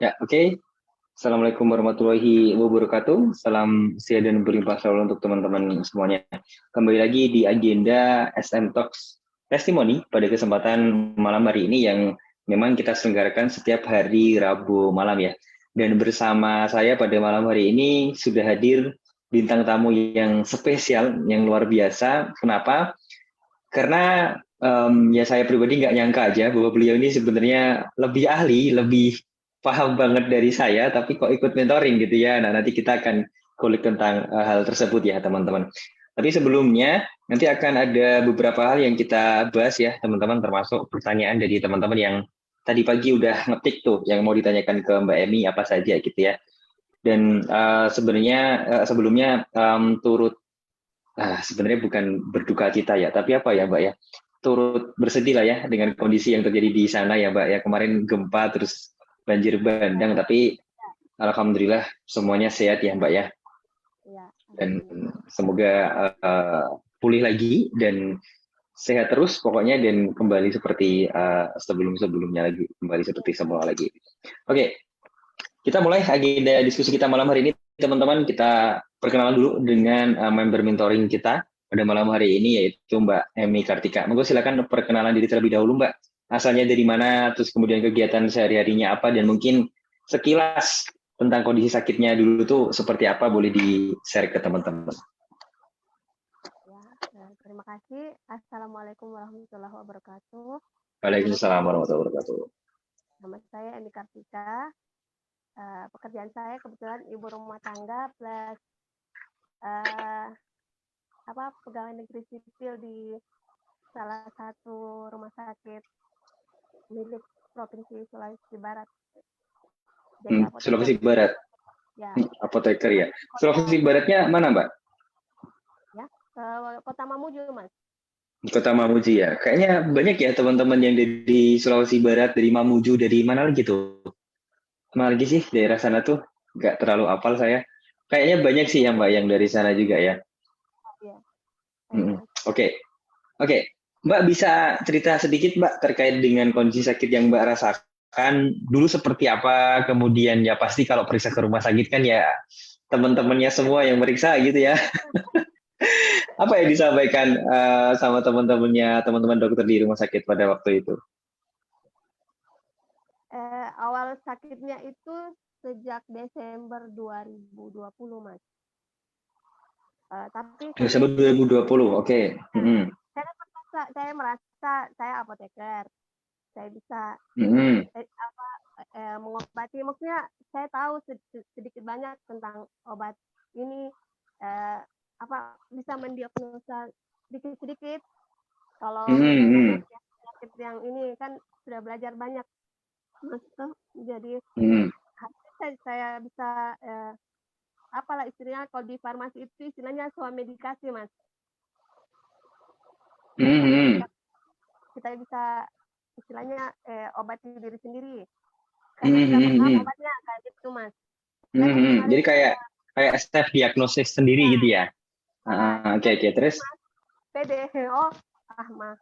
Ya, oke. Assalamualaikum warahmatullahi wabarakatuh. Salam sehat dan berlimpah selalu untuk teman-teman semuanya. Kembali lagi di agenda SM Talks Testimoni pada kesempatan malam hari ini yang memang kita selenggarakan setiap hari Rabu malam ya. Dan bersama saya pada malam hari ini sudah hadir bintang tamu yang spesial, yang luar biasa. Kenapa? Karena ya saya pribadi nggak nyangka aja bahwa beliau ini sebenarnya lebih ahli, lebih paham banget dari saya, tapi kok ikut mentoring gitu ya. Nah, nanti kita akan kulik tentang hal tersebut ya, teman-teman. Tapi sebelumnya, nanti akan ada beberapa hal yang kita bahas ya, teman-teman, termasuk pertanyaan dari teman-teman yang tadi pagi udah ngetik tuh, yang mau ditanyakan ke Mbak Emi apa saja gitu ya. Dan sebenarnya sebelumnya turut sebenarnya bukan berduka cita ya, tapi apa ya Mbak ya, turut bersedih lah ya dengan kondisi yang terjadi di sana ya Mbak ya. Kemarin gempa terus banjir bandang, tapi alhamdulillah semuanya sehat ya Mbak ya. Ya, Dan semoga pulih lagi dan sehat terus pokoknya dan kembali seperti sebelum-sebelumnya lagi, kembali seperti semula lagi. Oke, kita mulai agenda diskusi kita malam hari ini, teman-teman. Kita perkenalan dulu dengan member mentoring kita pada malam hari ini, yaitu Mbak Emi Kartika. Monggo silakan perkenalan diri terlebih dahulu, Mbak. Asalnya dari mana, terus kemudian kegiatan sehari-harinya apa, dan mungkin sekilas tentang kondisi sakitnya dulu tuh seperti apa, boleh di-share ke teman-teman. Terima kasih. Assalamualaikum warahmatullahi wabarakatuh. Waalaikumsalam warahmatullahi wabarakatuh. Nama saya Emi Kartika. Pekerjaan saya kebetulan ibu rumah tangga plus pegawai negeri sipil di salah satu rumah sakit milik Provinsi Sulawesi Barat. Jadi Sulawesi Barat. Ya. Apoteker ya. Sulawesi Baratnya mana, Mbak? Ya, Kota Mamuju, Mas. Kota Mamuju ya. Kayaknya banyak ya teman-teman yang dari Sulawesi Barat, dari Mamuju, dari mana lagi tuh? Mana lagi sih daerah sana tuh? Nggak terlalu hafal saya. Kayaknya banyak sih ya Mbak yang dari sana juga ya. Ya. Oke. Mbak bisa cerita sedikit Mbak terkait dengan kondisi sakit yang Mbak rasakan dulu seperti apa? Kemudian ya pasti kalau periksa ke rumah sakit kan ya teman-temannya semua yang meriksa gitu ya. Apa yang disampaikan sama teman-teman dokter di rumah sakit pada waktu itu? Awal sakitnya itu sejak Desember 2020, Mas. Tapi Desember 2020, oke. Saya merasa saya apoteker. Saya bisa mengobati. Maksudnya saya tahu sedikit banyak tentang obat ini. Bisa mendiagnosa sedikit-sedikit. Kalau penyakit yang ini kan sudah belajar banyak, Mas. Jadi saya bisa apalah istilahnya, kalau di farmasi itu istilahnya swamedikasi, Mas. Kita bisa istilahnya obati diri sendiri karena sudah paham obatnya kayak gitu, Mas. Jadi kayak self diagnosis sendiri gitu ya. Oke, terus pede mah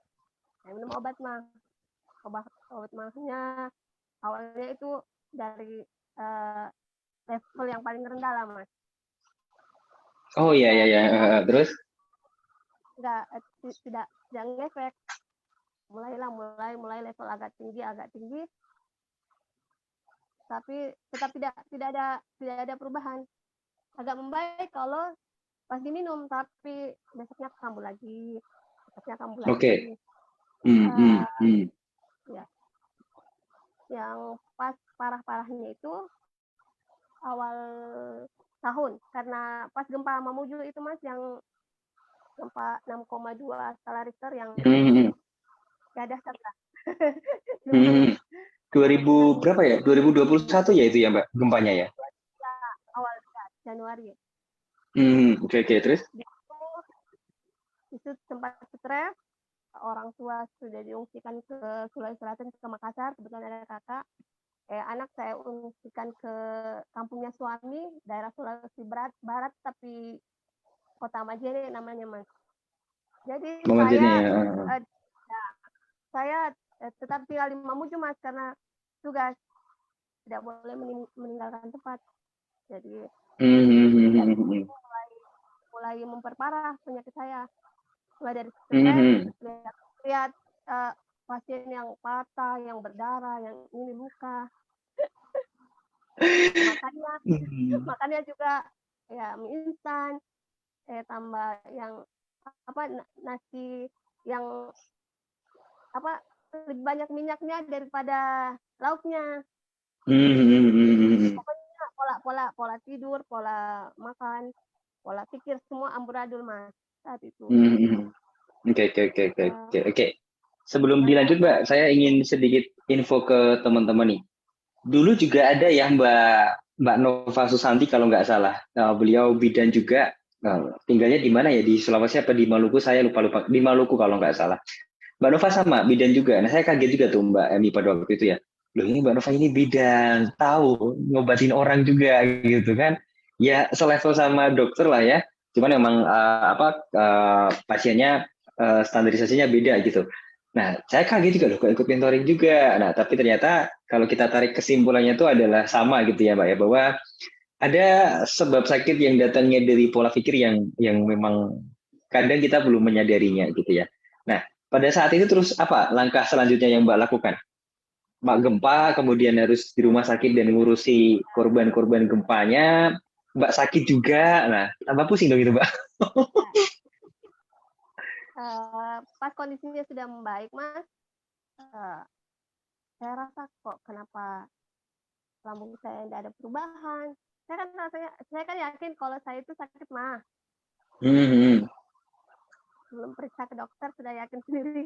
saya minum obat mahnya awalnya itu dari level yang paling rendah lah, Mas. Oh iya. Terus tidak ngefek, mulai level agak tinggi, tapi tetap tidak ada perubahan. Agak membaik kalau pas diminum, tapi besoknya kambuh lagi. Oke. Ya. Yang pas parah-parahnya itu awal tahun, karena pas gempa Mamuju itu, Mas, yang gempa 6,2 skala Richter yang gak ada lah. 2000 berapa ya? 2021 ya itu ya Mbak gempanya ya? Awal Januari. Oke, terus? Itu sempat stres, orang tua sudah diungsikan ke Sulawesi Selatan, ke Makassar, kebetulan ada kakak. Anak saya ungsikan ke kampungnya suami, daerah Sulawesi Barat, tapi Kota Majene namanya, Mas. Jadi saya tetap tinggal di Mamuju, Mas, karena tugas. tidak boleh meninggalkan tempat. Jadi mulai memperparah penyakit saya. Mulai dari stres, lihat pasien yang patah, yang berdarah, yang ini luka. Makannya juga ya mie instan, tambah yang nasi yang lebih banyak minyaknya daripada lauknya. Pokoknya pola tidur, pola makan, pola pikir semua amburadul Mas saat itu. Oke. Sebelum dilanjut Mbak, saya ingin sedikit info ke teman-teman nih. Dulu juga ada ya Mbak Nova Susanti kalau nggak salah. Beliau bidan juga. Tinggalnya di mana ya? Di Sulawesi apa di Maluku? Saya lupa. Di Maluku kalau nggak salah. Mbak Nova sama bidan juga. Nah saya kaget juga tuh Mbak Emi pada waktu itu ya. Loh ini Mbak Nova ini bidan, tahu ngobatin orang juga gitu kan? Ya selevel sama dokter lah ya. Cuman emang pasiennya standarisasinya beda gitu. Nah, saya kaget juga loh, kok ikut mentoring juga. Nah, tapi ternyata kalau kita tarik kesimpulannya itu adalah sama gitu ya, Mbak ya, bahwa ada sebab sakit yang datangnya dari pola pikir yang memang kadang kita belum menyadarinya gitu ya. Nah, pada saat itu terus apa langkah selanjutnya yang Mbak lakukan? Mbak gempa, kemudian harus di rumah sakit dan ngurusi korban-korban gempanya. Mbak sakit juga, nah tambah pusing dong itu, Mbak. Pas kondisinya sudah membaik, Mas, saya rasa kok kenapa lambung saya tidak ada perubahan. Saya kan yakin kalau saya itu sakit mah. Belum periksa ke dokter sudah yakin sendiri.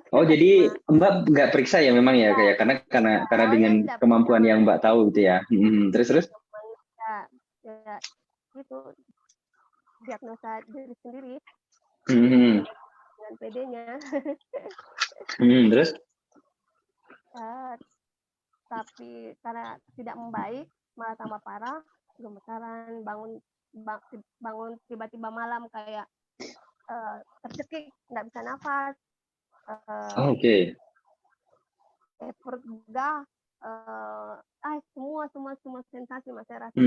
Oh jadi Mbak nggak periksa ya memang ya kayak karena dengan kemampuan yang Mbak tahu gitu ya. Terus. Ya, itu diagnosa diri sendiri dengan PD-nya. Terus? Tapi karena tidak membaik malah tambah parah, gemetaran, bangun tiba-tiba malam kayak tercekik, nggak bisa nafas. Oke. Perut begah, semua sensasi Mas saya rasa.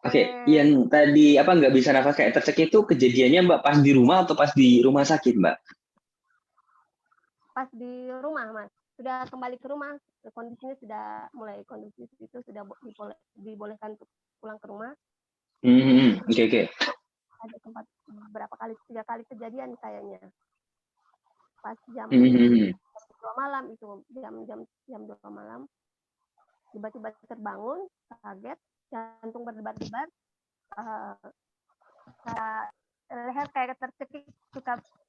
Oke, yang tadi nggak bisa nafas kayak tercekik itu kejadiannya Mbak pas di rumah atau pas di rumah sakit Mbak? Pas di rumah Mas, sudah kembali ke rumah, kondisinya sudah mulai kondusif itu sudah dibolehkan untuk pulang ke rumah. Oke. Ada sempat berapa kali, 3 kali kejadian kayaknya. Pas jam 2 malam itu, jam 2 malam, tiba-tiba terbangun, kaget, jantung berdebar-debar, leher kayak tercekik,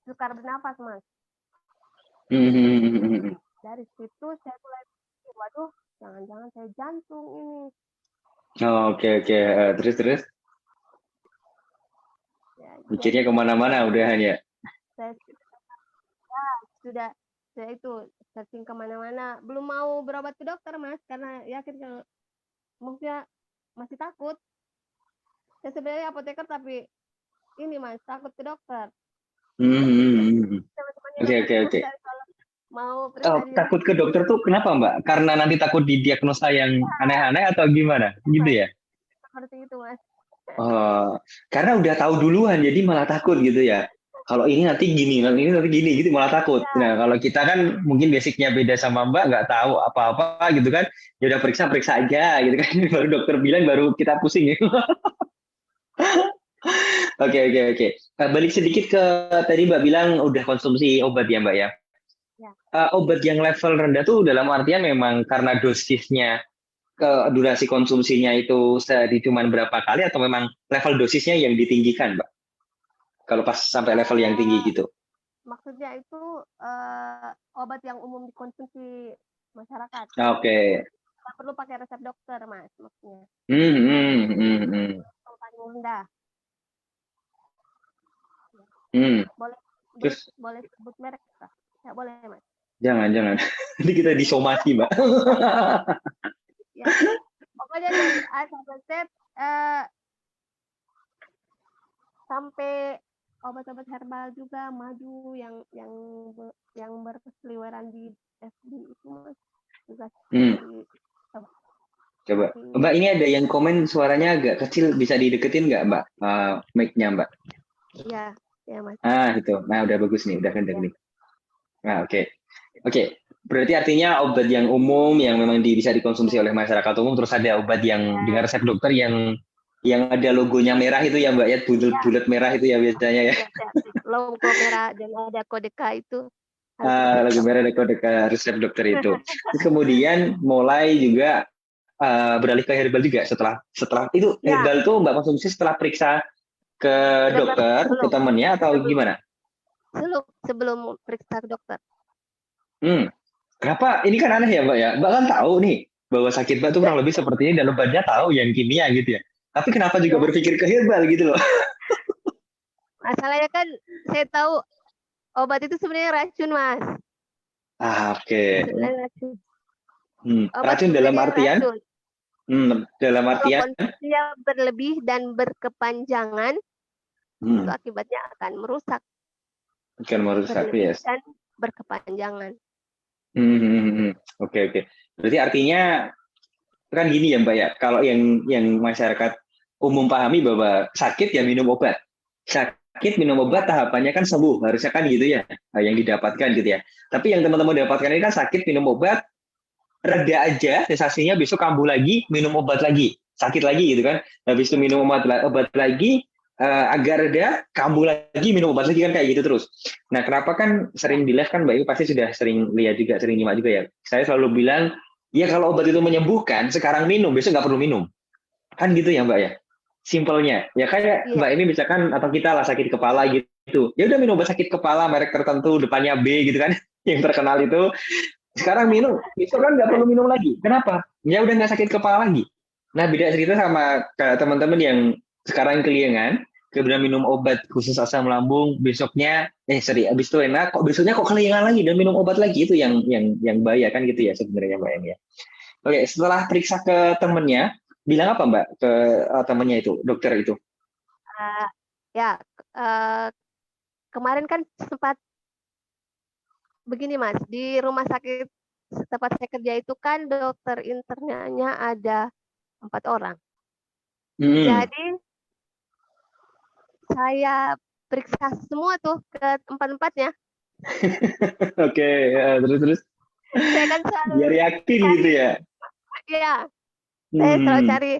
sukar bernafas Mas. Dari situ saya mulai pikir, waduh, jangan-jangan saya jantung ini. Oke. Terus? Ya, mikirnya kemana-mana udahan ya? Saya itu searching kemana-mana, belum mau berobat ke dokter Mas, karena yakin kalau maksudnya masih takut. Saya sebenarnya apoteker tapi ini Mas, takut ke dokter. Oke. Mau takut ke dokter tuh kenapa Mbak? Karena nanti takut didiagnosa yang aneh-aneh atau gimana? Gitu ya? Seperti itu Mas. Karena udah tahu duluan jadi malah takut gitu ya. Kalau ini nanti gini gitu malah takut. Nah kalau kita kan mungkin basicnya beda sama Mbak, nggak tahu apa-apa gitu kan. Ya udah periksa aja gitu kan. Baru dokter bilang baru kita pusing ya. Oke. Balik sedikit ke tadi Mbak bilang udah konsumsi obat ya Mbak ya. Obat yang level rendah tuh dalam artian memang karena dosisnya ke durasi konsumsinya itu sehari cuma berapa kali atau memang level dosisnya yang ditinggikan Mbak? Kalau pas sampai level yang tinggi gitu. Maksudnya itu obat yang umum dikonsumsi masyarakat. Oke. Nggak perlu pakai resep dokter Mas maksudnya. Paling rendah. Boleh sebut merek kah? Ya boleh Mas. Jangan. Nanti kita disomasi Mbak. Ya. Pokoknya dari A sampai Z sampai obat-obat herbal juga maju yang berseliweran di FB itu Mas juga Coba. Mbak, ini ada yang komen suaranya agak kecil, bisa dideketin nggak, Mbak? Mic-nya, Mbak. Iya, ya Mas. Itu. Nah, udah bagus nih, udah kenceng Ya. nih. Nah, oke. Oke. Berarti artinya obat yang umum yang memang bisa dikonsumsi oleh masyarakat umum, terus ada obat yang dengan resep dokter yang ada logonya merah itu ya, Mbak, ya, bulat-bulat merah itu ya biasanya ya. Ya, logo merah dan ada kode K itu harus Logo resep merah ada kode resep dokter itu. Terus kemudian mulai juga beralih ke herbal juga setelah itu ya, herbal tuh Mbak konsumsi setelah periksa ke dokter dokter, ke belum temannya atau sebelum gimana? sebelum periksa ke dokter. Kenapa? Ini kan aneh ya, Mbak ya. Mbak kan tahu nih bahwa sakit Mbak tuh kurang lebih seperti ini dan obatnya tahu yang kimia gitu ya. Tapi kenapa juga Ya, berpikir ke herbal gitu loh? masalahnya kan saya tahu obat itu sebenarnya racun, Mas. Oke. Sebenarnya racun. Obat Racun dalam sebenarnya artian? racun. Dalam Kalau artian? konsumsinya berlebih dan berkepanjangan, itu akibatnya akan merusak. Akan merusak, Berlebih yes. dan berkepanjangan. Oke. Berarti artinya kan gini ya, Mbak ya. Kalau yang masyarakat umum pahami bahwa sakit ya minum obat. Sakit minum obat tahapannya kan sembuh, harusnya kan gitu ya, yang didapatkan gitu ya. Tapi yang teman-teman dapatkan ini kan sakit minum obat, reda aja sensasinya, besok kambuh lagi, minum obat lagi, sakit lagi gitu kan. Habis itu minum obat lagi, agak reda, kambuh lagi, minum obat lagi kan kayak gitu terus. Nah, kenapa kan sering di live kan Mbak Ibu pasti sudah sering lihat juga, sering nyimak juga ya. Saya selalu bilang, ya kalau obat itu menyembuhkan, sekarang minum, besok nggak perlu minum. Kan gitu ya Mbak ya. Simpelnya. Ya kayak Mbak ini misalkan atau kita lah sakit kepala gitu. Ya udah minum obat sakit kepala merek tertentu depannya B gitu kan. Yang terkenal itu. Sekarang minum, besok kan nggak perlu minum lagi. Kenapa? Ya udah nggak sakit kepala lagi. Nah, beda cerita sama teman-teman yang sekarang keliengan, kemudian minum obat khusus asam lambung, besoknya habis itu enak, kok besoknya kok keliengan lagi dan minum obat lagi, itu yang bahaya kan gitu ya sebenarnya Mbak Em ya. Oke, setelah periksa ke temennya, bilang apa Mbak ke temennya itu, dokter itu? Kemarin kan sempat begini Mas, di rumah sakit tempat saya kerja itu kan dokter internanya ada 4 orang. Jadi saya periksa semua tuh ke empat-empatnya. Oke, terus. Saya kan selalu biar yakin gitu ya. Iya, saya selalu cari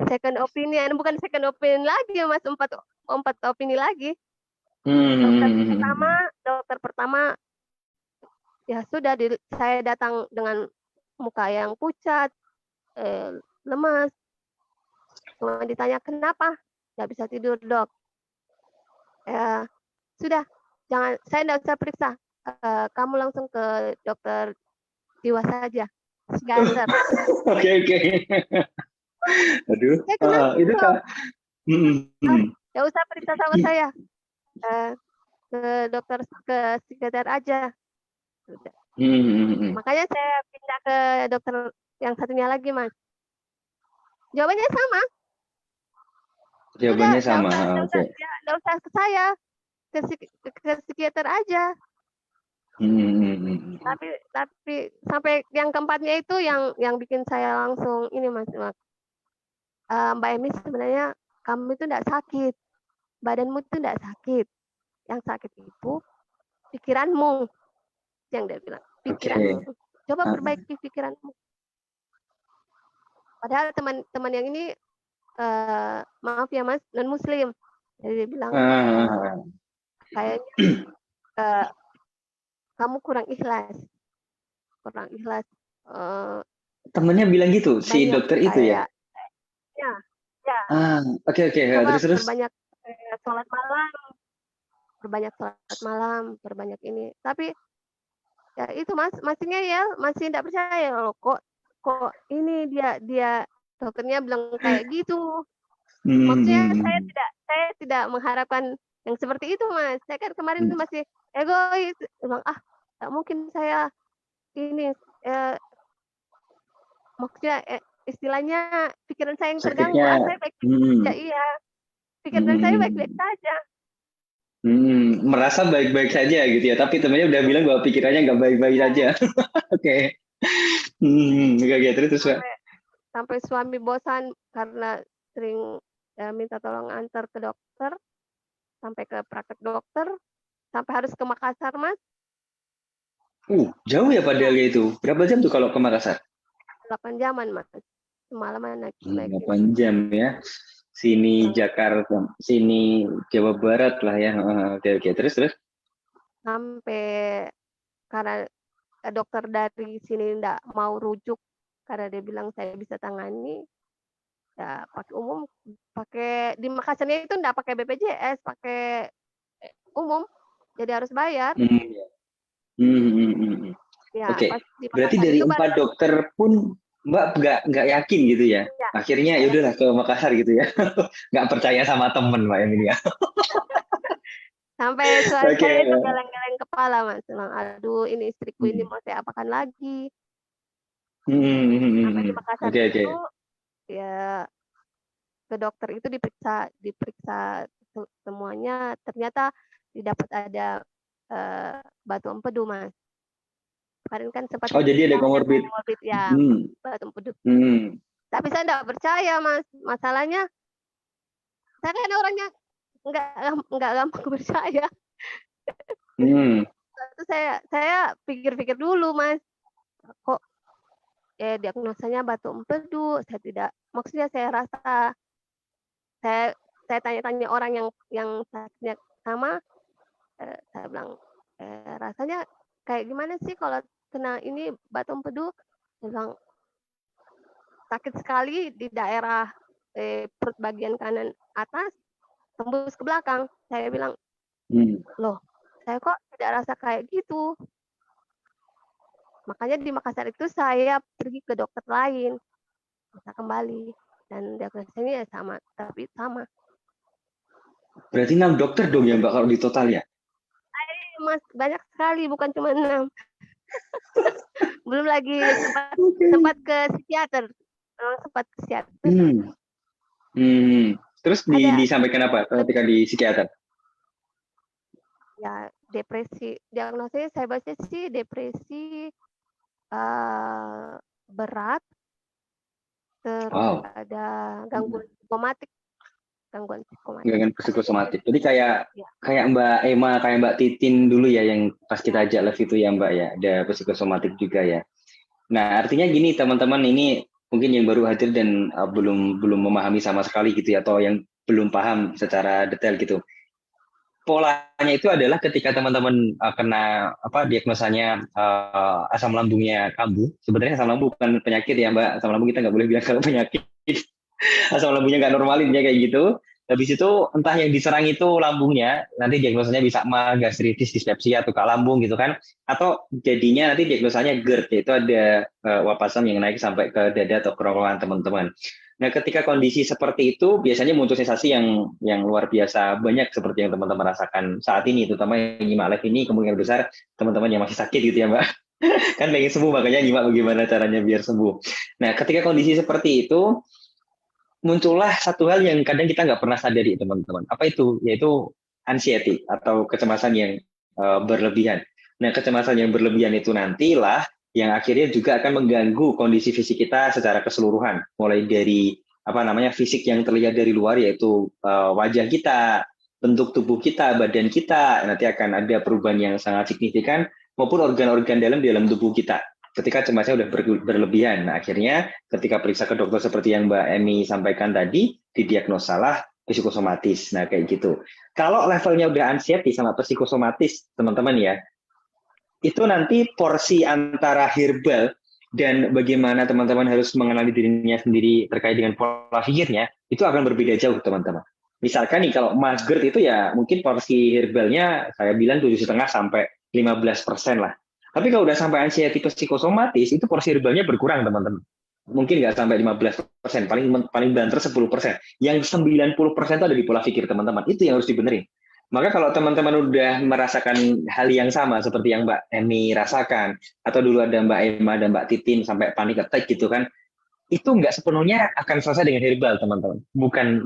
second opinion, bukan second opinion lagi Mas, empat opini lagi. Dokter pertama ya sudah saya datang dengan muka yang pucat, lemas. Cuma ditanya kenapa nggak bisa tidur dok. Sudah, saya nggak usah periksa. Kamu langsung ke dokter jiwa saja, psikiater. Oke. Aduh, itu kan. Nggak usah periksa sama saya. Ke psikiater aja. Makanya saya pindah ke dokter yang satunya lagi mas. Jawabannya sama. Jawabannya sama. Nggak usah ke saya, ke psikiater aja. Tapi sampai yang keempatnya itu yang bikin saya langsung ini mas. Mbak Emi sebenarnya kamu itu tidak sakit, badanmu itu tidak sakit. Yang sakit itu pikiranmu, yang dia bilang. Pikiranmu. Coba perbaiki pikiranmu. Padahal teman-teman yang ini maaf ya mas, non muslim. Jadi dia bilang kayaknya kamu kurang ikhlas. Temennya bilang gitu, si dokter itu ya? Ya. Oke. Terus. Berbanyak sholat malam, berbanyak ini. Tapi ya itu mas, masih tidak percaya loh kok ini dia dokternya bilang kayak gitu. Maksudnya saya tidak mengharapkan yang seperti itu mas. Saya kan kemarin masih egois, bilang tak mungkin saya ini maksudnya istilahnya pikiran saya yang terganggu. Saya baik-baik saja, iya. Pikiran saya baik-baik saja. Merasa baik-baik saja gitu ya, tapi temannya udah bilang bahwa pikirannya nggak baik-baik saja. Oke. Oke, oke. Terus Mbak. Sampai suami bosan karena sering minta tolong antar ke dokter, sampai ke praktek dokter, sampai harus ke Makassar, Mas. Jauh ya padahal itu. Berapa jam tuh kalau ke Makassar? 8 jaman, Mas. Semalaman naik 8 jam ya. Sini Jakarta, sini Jawa Barat lah ya. Oke, oke. Terus. Sampai karena dokter dari sini enggak mau rujuk karena dia bilang saya bisa tangani, ya pakai umum, pakai di Makassarnya itu enggak pakai BPJS, pakai umum, jadi harus bayar. Ya, Oke, pas di berarti Makassar dari itu 4 dokter pun Mbak nggak yakin gitu ya? ya, Akhirnya ya udahlah ke Makassar gitu ya. Nggak percaya sama temen Mbak ini ya. sampai suami Oke. saya itu geleng-geleng kepala, Mas. Bilang, aduh ini istriku ini mau saya apakan lagi. Sampai di Makassar Oke, oke. itu ya ke dokter itu diperiksa semuanya, ternyata didapat ada batu empedu, Mas. Kemarin kan sempat Oh, jadi ada ada komorbid. komorbid ya, batu empedu. Tapi saya enggak percaya, Mas. Masalahnya saya kan orangnya enggak gampang percaya. Itu saya pikir-pikir dulu, Mas. Kok diagnosanya batu empedu? Saya tidak, maksudnya saya rasa saya tanya-tanya orang yang sakitnya sama, saya bilang, rasanya kayak gimana sih kalau kena ini batu empedu? Saya bilang, sakit sekali di daerah perut bagian kanan atas, tembus ke belakang. Saya bilang, loh, saya kok tidak rasa kayak gitu. Makanya di Makassar itu saya pergi ke dokter lain, bisa kembali. Dan diagnosanya ya sama, tapi sama. Berarti 6 dokter dong ya Mbak kalau di total ya? Mas, banyak sekali, bukan cuma 6. Belum lagi sempat ke psikiater. Sempat ke psikiater. Terus disampaikan apa ketika di psikiater? Ya, depresi. Diagnosanya saya baca sih depresi berat, terus ada gangguan psikosomatik. Gangguan psikosomatik. Jadi kayak Mbak Emma, kayak Mbak Titin dulu ya yang pas kita ajak live itu ya Mbak ya, ada psikosomatik juga ya. Nah, artinya gini teman-teman, ini mungkin yang baru hadir dan belum memahami sama sekali gitu ya, atau yang belum paham secara detail gitu. Polanya itu adalah ketika teman-teman kena diagnosanya asam lambungnya kambuh. Sebenarnya asam lambung bukan penyakit ya Mbak. Asam lambung kita nggak boleh bilang kalau penyakit. Asam lambungnya nggak normalin ya kayak gitu. Habis itu entah yang diserang itu lambungnya, nanti diagnosanya bisa mah, gastritis, dispepsia, tukar lambung gitu kan. Atau jadinya nanti diagnosanya GERD, yaitu ada uap asam yang naik sampai ke dada atau kerongkongan teman-teman. Nah, ketika kondisi seperti itu, biasanya muncul sensasi yang luar biasa banyak seperti yang teman-teman rasakan saat ini, terutama yang nyimak live ini kemungkinan besar teman-teman yang masih sakit gitu ya Mbak. Kan pengen sembuh, makanya nyimak bagaimana caranya biar sembuh. Nah, ketika kondisi seperti itu, muncullah satu hal yang kadang kita nggak pernah sadari teman-teman. Apa itu? Yaitu anxiety atau kecemasan yang berlebihan. Nah, kecemasan yang berlebihan itu nantilah yang akhirnya juga akan mengganggu kondisi fisik kita secara keseluruhan. Mulai dari fisik yang terlihat dari luar, yaitu wajah kita, bentuk tubuh kita, badan kita, nanti akan ada perubahan yang sangat signifikan, maupun organ-organ dalam tubuh kita ketika cemasnya udah berlebihan. Nah, akhirnya ketika periksa ke dokter seperti yang Mbak Emi sampaikan tadi, didiagnosalah psikosomatis. Nah, kayak gitu. Kalau levelnya udah anxiety sama psikosomatis, teman-teman ya, itu nanti porsi antara herbal dan bagaimana teman-teman harus mengenali dirinya sendiri terkait dengan pola pikirnya, itu akan berbeda jauh, teman-teman. Misalkan nih, kalau Mas GERD itu ya mungkin porsi herbalnya saya bilang 7,5 sampai 15% lah. Tapi kalau udah sampai anxiety psikosomatis, itu porsi herbalnya berkurang, teman-teman. Mungkin nggak sampai 15%, paling banter 10%. Yang 90% itu ada di pola pikir, teman-teman. Itu yang harus dibenerin. Maka kalau teman-teman udah merasakan hal yang sama seperti yang Mbak Emi rasakan, atau dulu ada Mbak Emma dan Mbak Titin sampai panik attack gitu kan, itu nggak sepenuhnya akan selesai dengan herbal, teman-teman.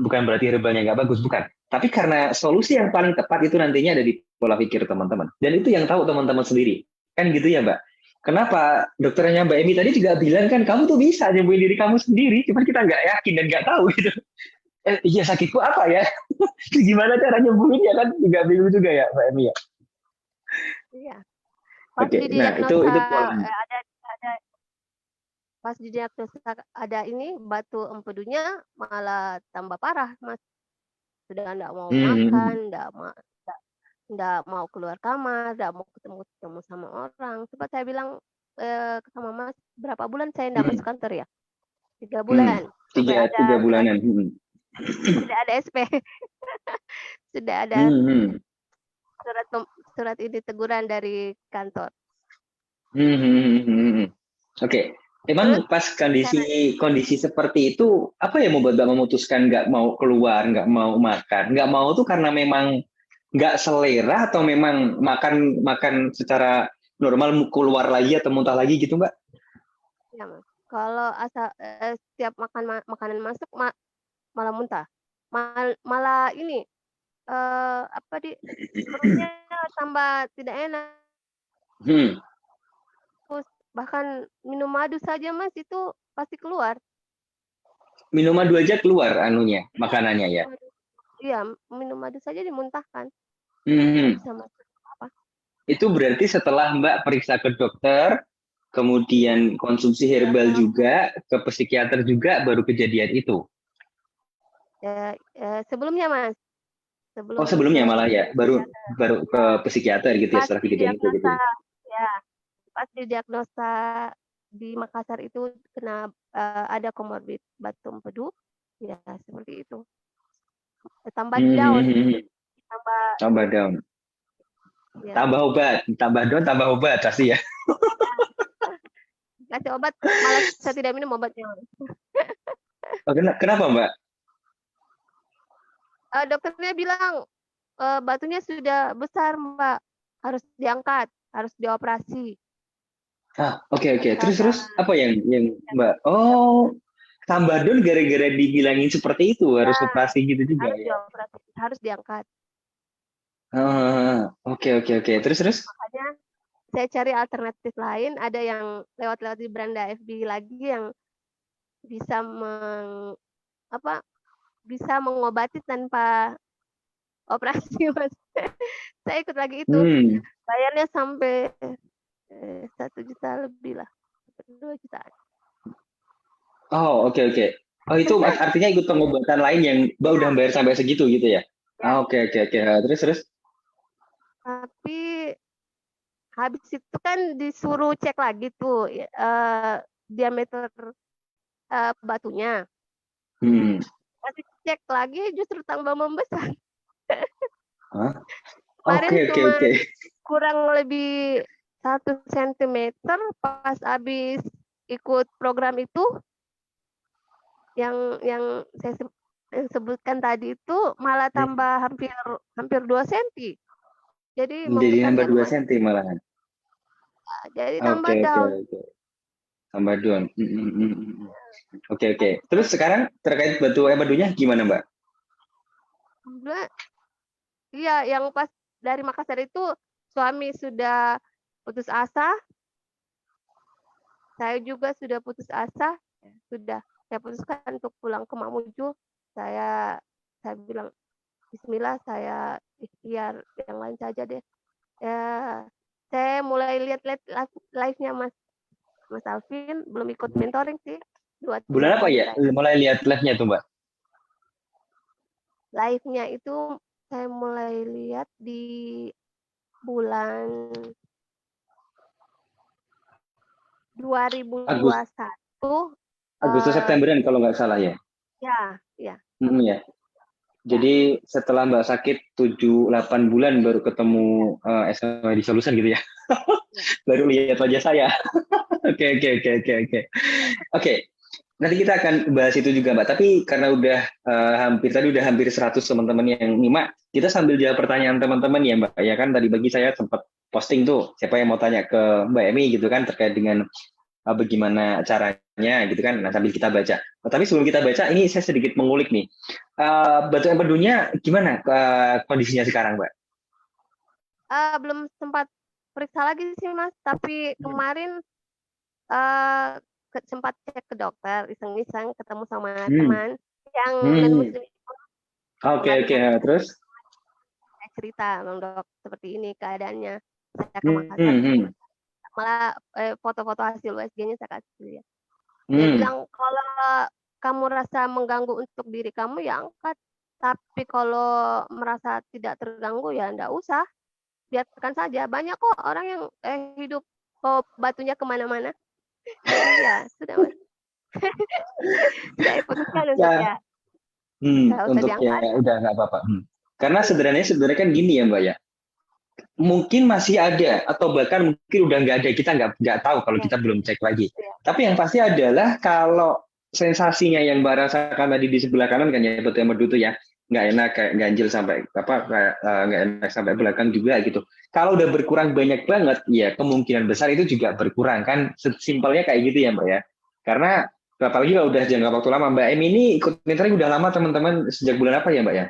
Bukan berarti herbalnya nggak bagus, bukan. Tapi karena solusi yang paling tepat itu nantinya ada di pola pikir teman-teman. Dan itu yang tahu teman-teman sendiri. Kan gitu ya, Mbak? kenapa dokternya Mbak Emi tadi juga bilang kan kamu tuh bisa nyembuhin diri kamu sendiri, cuman kita nggak yakin dan nggak tahu gitu. Iya sakitku apa ya? Gimana cara nyembuhin ya kan juga bingung juga ya Mbak Emi ya. Iya. Pas Oke, nah itu didiagnosa polanya. ada pas didiagnosa ada ini batu empedunya malah tambah parah, Mas. Sudah enggak mau Hmm. makan, enggak mau keluar kamar, enggak mau ketemu sama orang. Sempat saya bilang sama Mas, berapa bulan saya enggak Hmm. masuk kantor ya? 3 Hmm. bulan. Sampai Tiga, ada tiga bulanan. Hmm. sudah ada SP, sudah ada Hmm. Hmm. surat surat ini teguran dari kantor. Hmm. Hmm. Hmm. Hmm. Oke, Terus emang pas cara kondisi seperti itu apa yang membuat Mbak memutuskan nggak mau keluar, nggak mau makan, nggak mau tuh karena memang nggak selera atau memang makan makan secara normal keluar lagi atau muntah lagi gitu Mbak? ya, Mas. Kalau asal setiap makanan masuk malah muntah. Malah ini apa perutnya tambah tidak enak. Hmm. Terus bahkan minum madu saja Mas itu pasti keluar. Minum madu aja keluar anunya, Iya, makanannya ya. madu. Iya, minum madu saja dimuntahkan. Nggak Hmm. bisa masuk apa. Itu berarti setelah Mbak periksa ke dokter, Iya, kemudian konsumsi herbal diagnosa. juga, ke psikiater juga, baru kejadian itu. Sebelumnya Mas, Oh sebelum sebelumnya ke malah ya, baru psikiater. baru ke Ya, psikiater gitu ya pas setelah kejadian itu gitu didiagnosa ya. ya, pas didiagnosa di Makassar itu kena ada komorbid batu empedu, ya seperti itu. Tambah down, Hmm. tambah Tambah down, ya, tambah down, tambah obat pasti ya. kasih obat malah saya tidak minum obatnya. Oh, kenapa Mbak? Dokternya bilang batunya sudah besar Mbak, harus diangkat, harus dioperasi. Ah, oke. Terus Kata terus apa yang Mbak? Oh, tambah down gara-gara dibilangin seperti itu ya harus operasi gitu juga harus ya. dioperasi, harus diangkat. Oke. Terus terus? Makanya saya cari alternatif lain, ada yang lewat-lewat di beranda FB lagi yang bisa apa bisa mengobati tanpa operasi Mas. Saya ikut lagi itu, Hmm. bayarnya sampai 1 juta lebih lah, 2 juta. Oh, oke. Oh, itu artinya ikut pengobatan lain yang Mbak udah Ya, bayar sampai segitu gitu ya? ya. Oke. Terus. Tapi habis itu kan disuruh cek lagi tuh diameter batunya. Hmm. Kasih cek lagi justru tambah membesar. Hah? Kemarin cuma Oke. kurang lebih 1 sentimeter pas habis ikut program itu yang saya sebutkan tadi itu malah Hmm. tambah hampir hampir 2 senti. Jadi Jadi membesar nambah kan 2 Mas. senti malahan. Jadi Oke tambah oke down. oke. Tambah down. Oke. Terus sekarang terkait batu empedunya gimana Mbak? Alhamdulillah, iya yang pas dari Makassar itu suami sudah putus asa, saya juga sudah putus asa, sudah saya putuskan untuk pulang ke Mamuju. Saya bilang Bismillah, saya ikhtiar yang lain saja deh. Ya, saya mulai lihat-lihat live-nya Mas Alvin, belum ikut mentoring sih, 2 3 Bulan apa kali ya? saya. Mulai lihat live-nya tuh Mbak. Live-nya itu saya mulai lihat di bulan Agus 2021. Agustus eh Septemberan kalau nggak salah ya. ya. Ya. Ya. Jadi setelah Mbak sakit 7-8 bulan baru ketemu SMA di Solution gitu ya. Ya. Baru lihat wajah saya. Oke. Oke, nanti kita akan bahas itu juga Mbak. Tapi karena udah hampir 100 teman-teman yang nyimak, kita sambil jawab pertanyaan teman-teman ya Mbak. Ya kan tadi bagi saya sempat posting tuh siapa yang mau tanya ke Mbak Emi gitu kan terkait dengan bagaimana caranya gitu kan. Nah, sambil kita baca. Tapi sebelum kita baca, ini saya sedikit mengulik nih. Batu empedunya gimana kondisinya sekarang, Mbak? Belum sempat periksa lagi sih Mas, tapi kemarin eh, sempat cek ke dokter, iseng-iseng ketemu sama Hmm. teman yang Hmm. non-muslim. Oke, Kemarin oke. Terus? saya cerita, Bang Dok, seperti ini keadaannya. Saya ke Hmm. Makassar, Hmm. malah foto-foto hasil USG-nya saya kasih lihat. Dia Hmm. bilang kalau kamu rasa mengganggu untuk diri kamu ya angkat, tapi kalau merasa tidak terganggu ya enggak usah, biarkan saja. Banyak kok orang yang hidup batunya kemana-mana. Jadi ya sudah Mas, saya putuskan untuk Ya, ya nggak usah untuk ya diangkat. udah nggak apa-apa. Karena Iya, sebenarnya kan gini ya Mbak ya. Mungkin masih ada atau bahkan mungkin udah nggak ada, kita nggak tahu kalau iya, kita belum cek lagi. iya, Tapi yang pasti adalah kalau sensasinya yang Mbak rasakan tadi di sebelah kanan kan ya betul yang itu ya, nggak enak kayak ganjil sampai apa kayak nggak enak sampai belakang juga gitu. Kalau udah berkurang banyak banget, ya kemungkinan besar itu juga berkurang kan. Simpelnya kayak gitu ya Mbak ya. Karena apalagi kalau udah jangka waktu lama, Mbak Em ini ikut mentoring udah lama teman-teman, sejak bulan apa ya Mbak ya?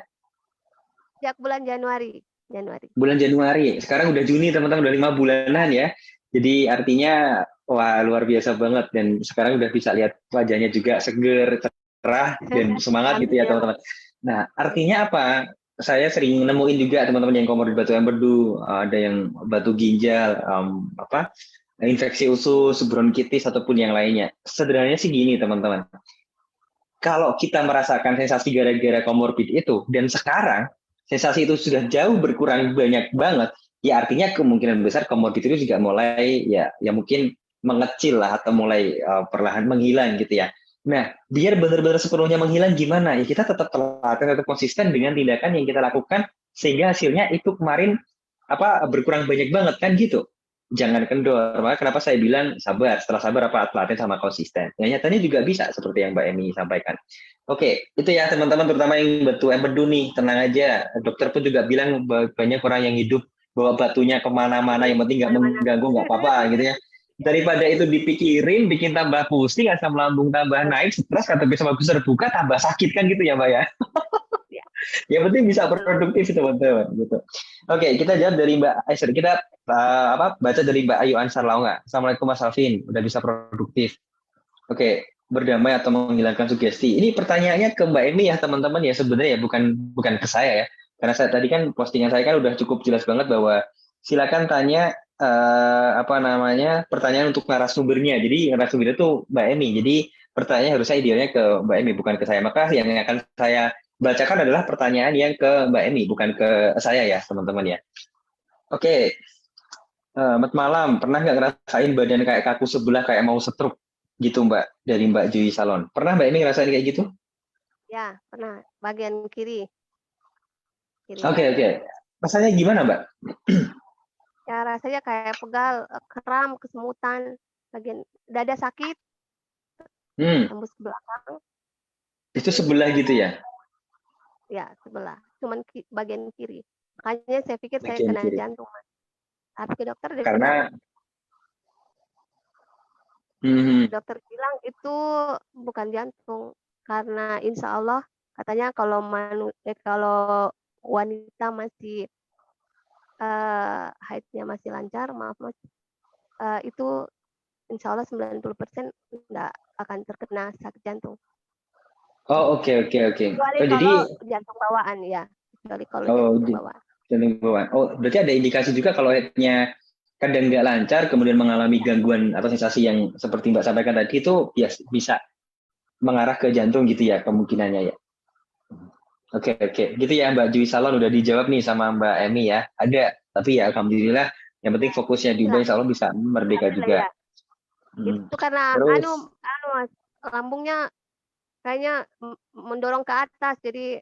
sejak bulan Januari. Januari. Bulan Januari. Sekarang udah Juni teman-teman, udah 5 bulanan ya. Jadi artinya wah luar biasa banget, dan sekarang udah bisa lihat wajahnya juga seger, cerah dan semangat gitu ya Alhamdulillah. teman-teman. Nah artinya apa? Saya sering nemuin juga teman-teman yang komorbid batu empedu, ada yang batu ginjal, apa infeksi usus, bronkitis ataupun yang lainnya. Sederhananya sih gini teman-teman. Kalau kita merasakan sensasi gara-gara komorbid itu, dan sekarang sensasi itu sudah jauh berkurang banyak banget, ya artinya kemungkinan besar komorbid itu juga mulai ya mungkin mengecil lah atau mulai perlahan menghilang gitu ya. Nah, biar benar-benar sepenuhnya menghilang gimana? Ya kita tetap telaten, tetap konsisten dengan tindakan yang kita lakukan sehingga hasilnya itu kemarin apa berkurang banyak banget kan gitu. Jangan kendor. Maka kenapa saya bilang sabar, setelah sabar apa telaten sama konsisten. Yang nyatanya juga bisa seperti yang Mbak Emi sampaikan. Oke, itu ya teman-teman terutama yang batu empedu nih, tenang aja. Dokter pun juga bilang banyak orang yang hidup bawa batunya kemana-mana, yang penting nggak Mana-mana. mengganggu nggak apa-apa gitu ya. Daripada itu dipikirin, bikin tambah pusing, asam lambung tambah naik, stres, kata bisa bagus terbuka, tambah sakit kan gitu ya Mbak ya. Ya, Yang penting bisa betul. produktif teman-teman gitu. Oke, kita jawab dari Mbak Aisyah. Kita baca dari Mbak Ayu Ansar Launga. Assalamualaikum Mas Alvin, udah bisa produktif. Oke, berdamai atau menghilangkan sugesti. Ini pertanyaannya ke Mbak Emi ya teman-teman ya, sebenarnya ya bukan bukan ke saya ya. Karena saya tadi kan postingan saya kan udah cukup jelas banget bahwa silakan tanya apa namanya pertanyaan untuk narasumbernya. Jadi narasumbernya itu Mbak Emi. Jadi pertanyaan harusnya idealnya ke Mbak Emi bukan ke saya. Maka yang akan saya bacakan adalah pertanyaan yang ke Mbak Emi bukan ke saya ya teman-teman ya. Oke, selamat malam. Pernah nggak ngerasain badan kayak kaku sebelah kayak mau stroke gitu Mbak, dari Mbak Jui Salon? Pernah Mbak ini ngerasain kayak gitu? Ya, pernah bagian kiri, kiri Oke, dada. oke. Rasanya gimana Mbak? Ya rasanya kayak pegal, kram, kesemutan, bagian dada sakit, Hmm, tembus ke belakang, itu sebelah gitu ya? ya sebelah, cuman bagian kiri. Makanya saya pikir saya Bagian kena kiri. jantung, Mas. Tapi ke dokter dia bilang, Karena, hmm, dokter bilang itu bukan jantung, karena insya Allah katanya kalau kalau wanita masih haidnya masih lancar, maaf Mas, itu insya Allah 90% nggak akan terkena sakit jantung. oh oke oke oke. Kecuali Oh jadi, kalau jantung bawaan ya, kecuali kalau oh jantung bawaan. jantung bawaan. Oh berarti ada indikasi juga kalau headnya kadang nggak lancar, kemudian mengalami Ya, gangguan atau sensasi yang seperti Mbak sampaikan tadi itu bisa mengarah ke jantung gitu ya kemungkinannya ya. Oke oke, gitu ya Mbak Jui Salon udah dijawab nih sama Mbak Emi ya. Ada, tapi ya alhamdulillah yang penting fokusnya diubah, alhamdulillah, insya Allah bisa merdeka alhamdulillah juga. ya. Hmm. Itu karena Terus, anu Mas, lambungnya kayaknya mendorong ke atas, jadi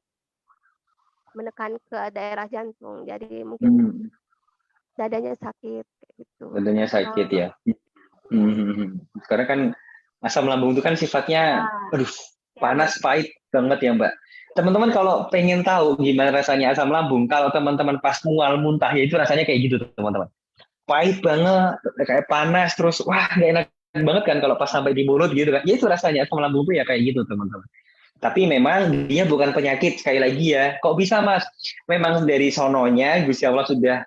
menekan ke daerah jantung. Jadi mungkin hmm, dadanya sakit kayak gitu. tentunya sakit Kalau ya. Karena kan asam lambung itu kan sifatnya, ah, aduh, ya Mas, panas pahit banget ya Mbak. Teman-teman kalau pengen tahu gimana rasanya asam lambung, kalau teman-teman pas mual muntah ya itu rasanya kayak gitu teman-teman. Pahit banget, kayak panas terus, wah nggak enak banget kan kalau pas sampai di mulut gitu kan. Ya itu rasanya asam lambung tuh ya kayak gitu teman-teman. Tapi memang dia bukan penyakit sekali lagi ya. Kok bisa Mas? Memang dari sononya Gusti Allah sudah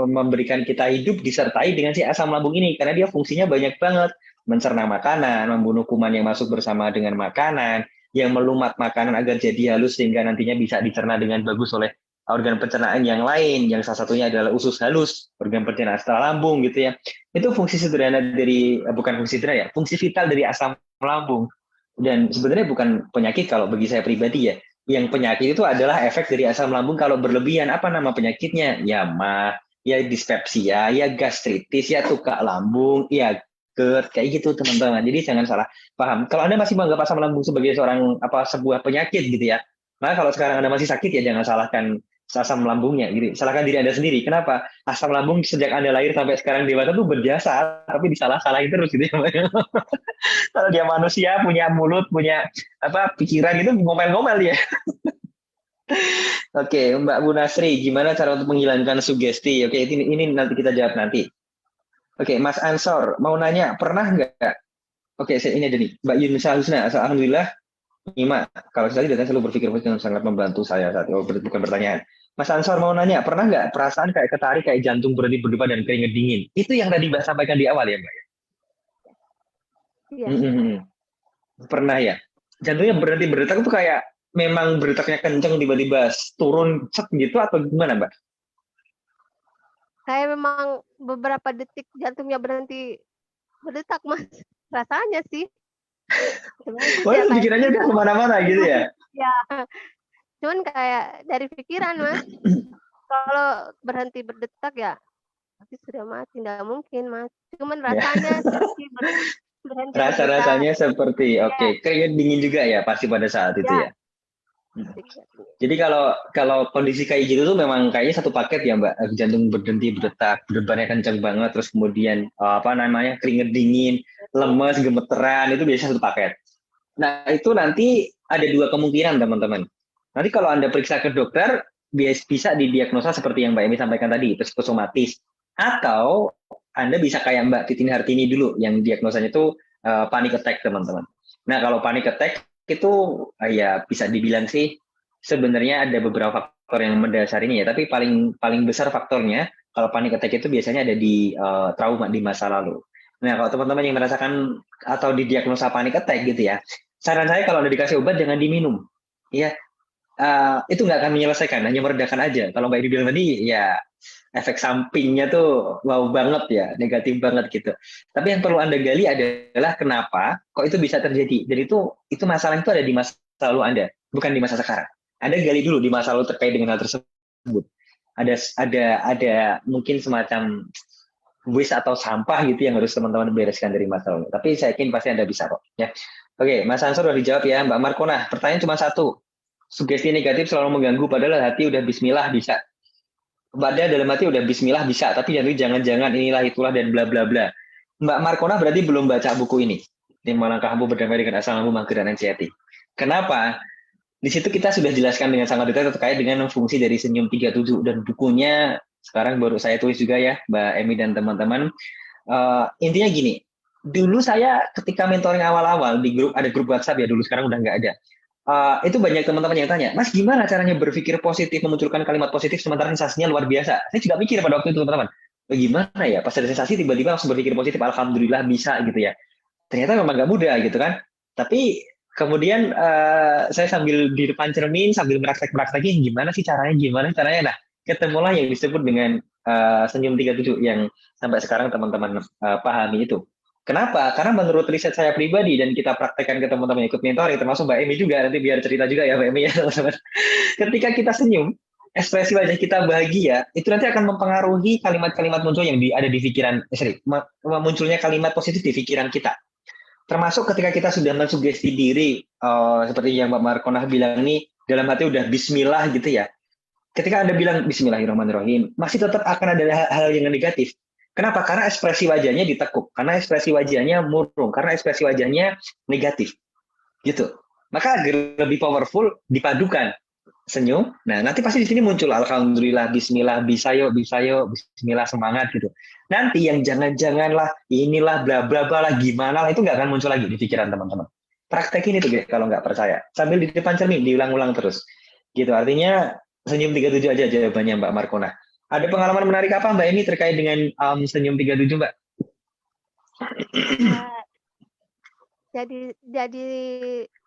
memberikan kita hidup disertai dengan si asam lambung ini karena dia fungsinya banyak banget, mencerna makanan, membunuh kuman yang masuk bersama dengan makanan, yang melumat makanan agar jadi halus sehingga nantinya bisa dicerna dengan bagus oleh organ pencernaan yang lain, yang salah satunya adalah usus halus, organ pencernaan setelah lambung gitu ya. Itu fungsi sederhana dari bukan fungsi sederhana ya, fungsi vital dari asam lambung. Dan sebenarnya bukan penyakit kalau bagi saya pribadi ya. Yang penyakit itu adalah efek dari asam lambung kalau berlebihan. Apa nama penyakitnya? Ya mah, ya dispepsia, ya gastritis, ya tukak lambung, ya GERD, kayak gitu teman-teman. Jadi jangan salah paham. Kalau Anda masih menganggap asam lambung sebagai sebuah penyakit gitu ya. Nah, kalau sekarang Anda masih sakit ya jangan salahkan asam lambungnya gitu. Salahkan diri Anda sendiri. Kenapa? Asam lambung sejak Anda lahir sampai sekarang dewasa tuh berjasa, tapi disalah-salahin terus gitu ya. Kalau dia manusia punya mulut, punya pikiran itu ngomel-ngomel ya. Oke, Mbak Bu Nasri, gimana cara untuk menghilangkan sugesti? Oke, ini nanti kita jawab nanti. Oke, Mas Ansor, mau nanya, pernah nggak? Oke, ini ada nih, Mbak Yunisa Husna, alhamdulillah, nyimak. Kalau saya tidak selalu berpikir positif sangat membantu saya saat bukan pertanyaan. Mas Ansor mau nanya, pernah nggak perasaan kayak ketarik, kayak jantung berhenti berdebar dan keringet dingin? Itu yang tadi Mbak sampaikan di awal ya, Mbak? Iya. Pernah ya? Jantungnya berhenti berdetak itu kayak memang berdetaknya kenceng tiba-tiba turun cek gitu atau gimana, Mbak? Kayak memang beberapa detik jantungnya berhenti berdetak, Mas. Rasanya sih. Wah, Ya, pikirannya udah kemana-mana gitu ya? Ya, cuman kayak dari pikiran, Mas. Kalau berhenti berdetak ya, pasti sudah mati. Nggak mungkin, Mas. Cuman rasanya seperti berhenti berdetak. Rasa-rasanya seperti, oke. Keringet dingin juga ya pasti pada saat itu ya? Jadi kalau kondisi kayak gitu tuh memang kayaknya satu paket ya Mbak, jantung berhenti berdetak, berdebarnya kencang banget, terus kemudian keringet dingin, lemes, gemeteran, itu biasanya satu paket. Nah itu nanti ada dua kemungkinan teman-teman. Nanti kalau Anda periksa ke dokter, bisa didiagnosa seperti yang Mbak Emi sampaikan tadi, psikosomatis. Atau Anda bisa kayak Mbak Titin Hartini dulu, yang diagnosanya itu panic attack teman-teman. Nah kalau panic attack itu ya bisa dibilang sih sebenarnya ada beberapa faktor yang mendasarinya ya, tapi paling besar faktornya kalau panic attack itu biasanya ada di trauma di masa lalu. Nah, kalau teman-teman yang merasakan atau didiagnosa panic attack gitu ya, saran saya kalau Anda dikasih obat jangan diminum. Ya, itu nggak akan menyelesaikan, hanya meredakan aja. Kalau Mbak Edi bilang tadi, ya efek sampingnya tuh wow banget ya, negatif banget gitu. Tapi yang perlu Anda gali adalah kenapa kok itu bisa terjadi. Dan itu masalah itu ada di masa lalu Anda, bukan di masa sekarang. Anda gali dulu di masa lalu terkait dengan hal tersebut. Ada mungkin semacam waste atau sampah gitu yang harus teman-teman bereskan dari masa lalu. Tapi saya yakin pasti Anda bisa kok. Ya. Oke, Mas Ansor sudah dijawab ya, Mbak Markona. Pertanyaan cuma satu. Sugesti negatif selalu mengganggu, padahal hati udah bismillah bisa. Padahal dalam hati udah bismillah bisa, tapi jangan-jangan inilah itulah dan bla bla bla. Mbak Markona berarti belum baca buku ini. Yang melangkah kamu berdamai dengan asal lambung, mager dan anxiety. Kenapa? Di situ kita sudah jelaskan dengan sangat detail terkait dengan fungsi dari senyum 37 dan bukunya sekarang baru saya tulis juga ya, Mbak Emi dan teman-teman. Intinya gini, dulu saya ketika mentoring awal-awal di ada grup WhatsApp ya dulu, sekarang udah nggak ada. Itu banyak teman-teman yang tanya, Mas gimana caranya berpikir positif, memunculkan kalimat positif sementara sensasinya luar biasa? Saya juga mikir pada waktu itu teman-teman, bagaimana ya pas ada sensasi tiba-tiba langsung berpikir positif, alhamdulillah bisa gitu ya. Ternyata memang nggak mudah gitu kan. Tapi kemudian saya sambil di depan cermin, sambil meraktek-praktekin gimana sih caranya. Nah, ketemulah yang disebut dengan senyum 37 yang sampai sekarang teman-teman pahami itu. Kenapa? Karena menurut riset saya pribadi dan kita praktekkan ke teman-teman yang ikut mentoring, termasuk Mbak Emi juga, nanti biar cerita juga ya Mbak Emi ya teman-teman. Ketika kita senyum, ekspresi wajah kita bahagia, itu nanti akan mempengaruhi kalimat-kalimat muncul yang ada di pikiran, munculnya kalimat positif di pikiran kita. Termasuk ketika kita sudah mensugesti diri, seperti yang Mbak Markonah bilang nih, dalam hati udah bismillah gitu ya. Ketika Anda bilang bismillahirrahmanirrahim, masih tetap akan ada hal yang negatif. Kenapa? Karena ekspresi wajahnya ditekuk, karena ekspresi wajahnya murung, karena ekspresi wajahnya negatif. Gitu. Maka agar lebih powerful, dipadukan senyum. Nah, nanti pasti di sini muncul alhamdulillah, bismillah, bisa yuk, bismillah, semangat gitu. Nanti yang jangan-jangan lah, inilah bla bla bla lah, gimana lah, itu nggak akan muncul lagi di pikiran teman-teman. Praktekin itu guys, kalau nggak percaya. Sambil di depan cermin, diulang-ulang terus. Gitu, artinya senyum 37 aja jawabannya Mbak Markona. Ada pengalaman menarik apa Mbak Emi terkait dengan Senyum 37 Mbak? Eh, jadi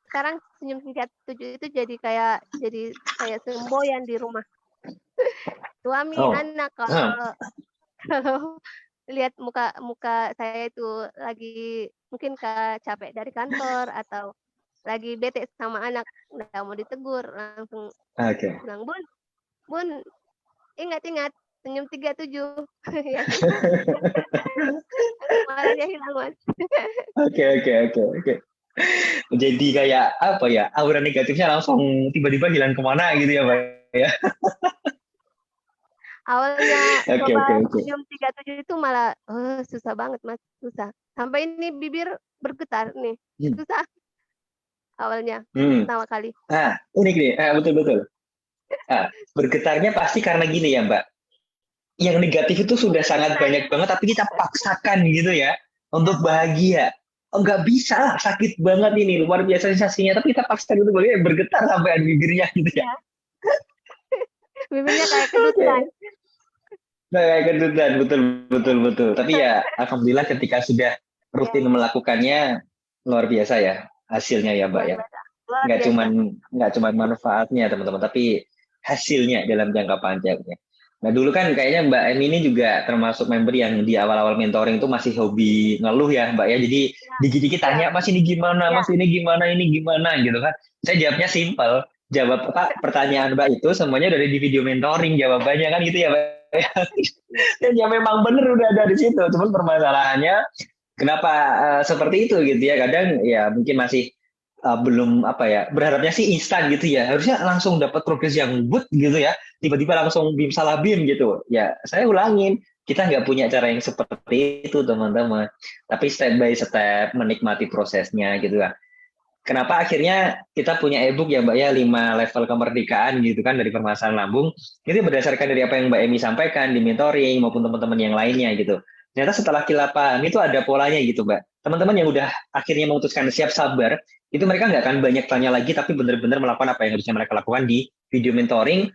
sekarang Senyum 37 itu jadi kayak semboyan di rumah. Suami, Oh, anak ah, kalau kalau lihat muka muka saya itu lagi mungkin capek dari kantor atau lagi bete sama anak, nggak mau ditegur, langsung oke. bilang, Bun, Bun, ingat-ingat Senyum 37. Ya, langsung marahnya hilang, Mas. Oke, oke, oke, oke. Jadi kayak apa ya? Aura negatifnya langsung tiba-tiba hilang kemana gitu ya, Mbak ya? Awalnya Oke, coba oke, oke. Senyum 37 itu malah susah banget, Mas, susah. Sampai ini bibir bergetar nih, Hmm. susah awalnya Hmm. pertama kali. Ah, unik nih. Ah, betul, betul. Ah, bergetarnya pasti karena gini ya, Mbak. Yang negatif itu sudah sangat Nah, banyak banget, tapi kita paksakan gitu ya ya, untuk bahagia. Oh, nggak bisa lah, sakit banget ini, luar biasa sensasinya. Tapi kita paksakan untuk bahagia, bergetar sampai ada bibirnya gitu ya. ya, bibirnya kayak kedutan. Oke. Nah, kayak kedutan, betul, betul, betul. Tapi ya, alhamdulillah ketika sudah Ya, rutin melakukannya, luar biasa ya hasilnya ya, Mbak luar ya. biasa. Luar Nggak biasa. cuman nggak cuman manfaatnya teman-teman, tapi hasilnya dalam jangka panjangnya. Nah dulu kan kayaknya Mbak Emi ini juga termasuk member yang di awal-awal mentoring itu masih hobi ngeluh ya Mbak ya. Jadi Ya, dikit-dikit ya, tanya Mas ini gimana, ya, Mas ini gimana gitu kan. Saya jawabnya simpel. Jawab apa pertanyaan Mbak itu semuanya dari di video mentoring jawabannya kan gitu ya Mbak. ya, Dan ya memang bener udah ada di situ. Cuman permasalahannya kenapa seperti itu gitu ya. Kadang ya mungkin masih belum apa ya berharapnya sih instan gitu ya harusnya langsung dapat progres yang good gitu ya tiba-tiba langsung bim salah bim gitu ya saya ulangin kita nggak punya cara yang seperti itu teman-teman tapi step by step menikmati prosesnya gitu ya kenapa akhirnya kita punya ebook ya Mbak ya 5 level kemerdekaan gitu kan dari permasalahan lambung itu berdasarkan dari apa yang Mbak Emi sampaikan di mentoring maupun teman-teman yang lainnya gitu ternyata setelah kita paham itu ada polanya gitu Mbak teman-teman yang udah akhirnya memutuskan siap sabar itu mereka nggak akan banyak tanya lagi tapi benar-benar melakukan apa yang harusnya mereka lakukan di video mentoring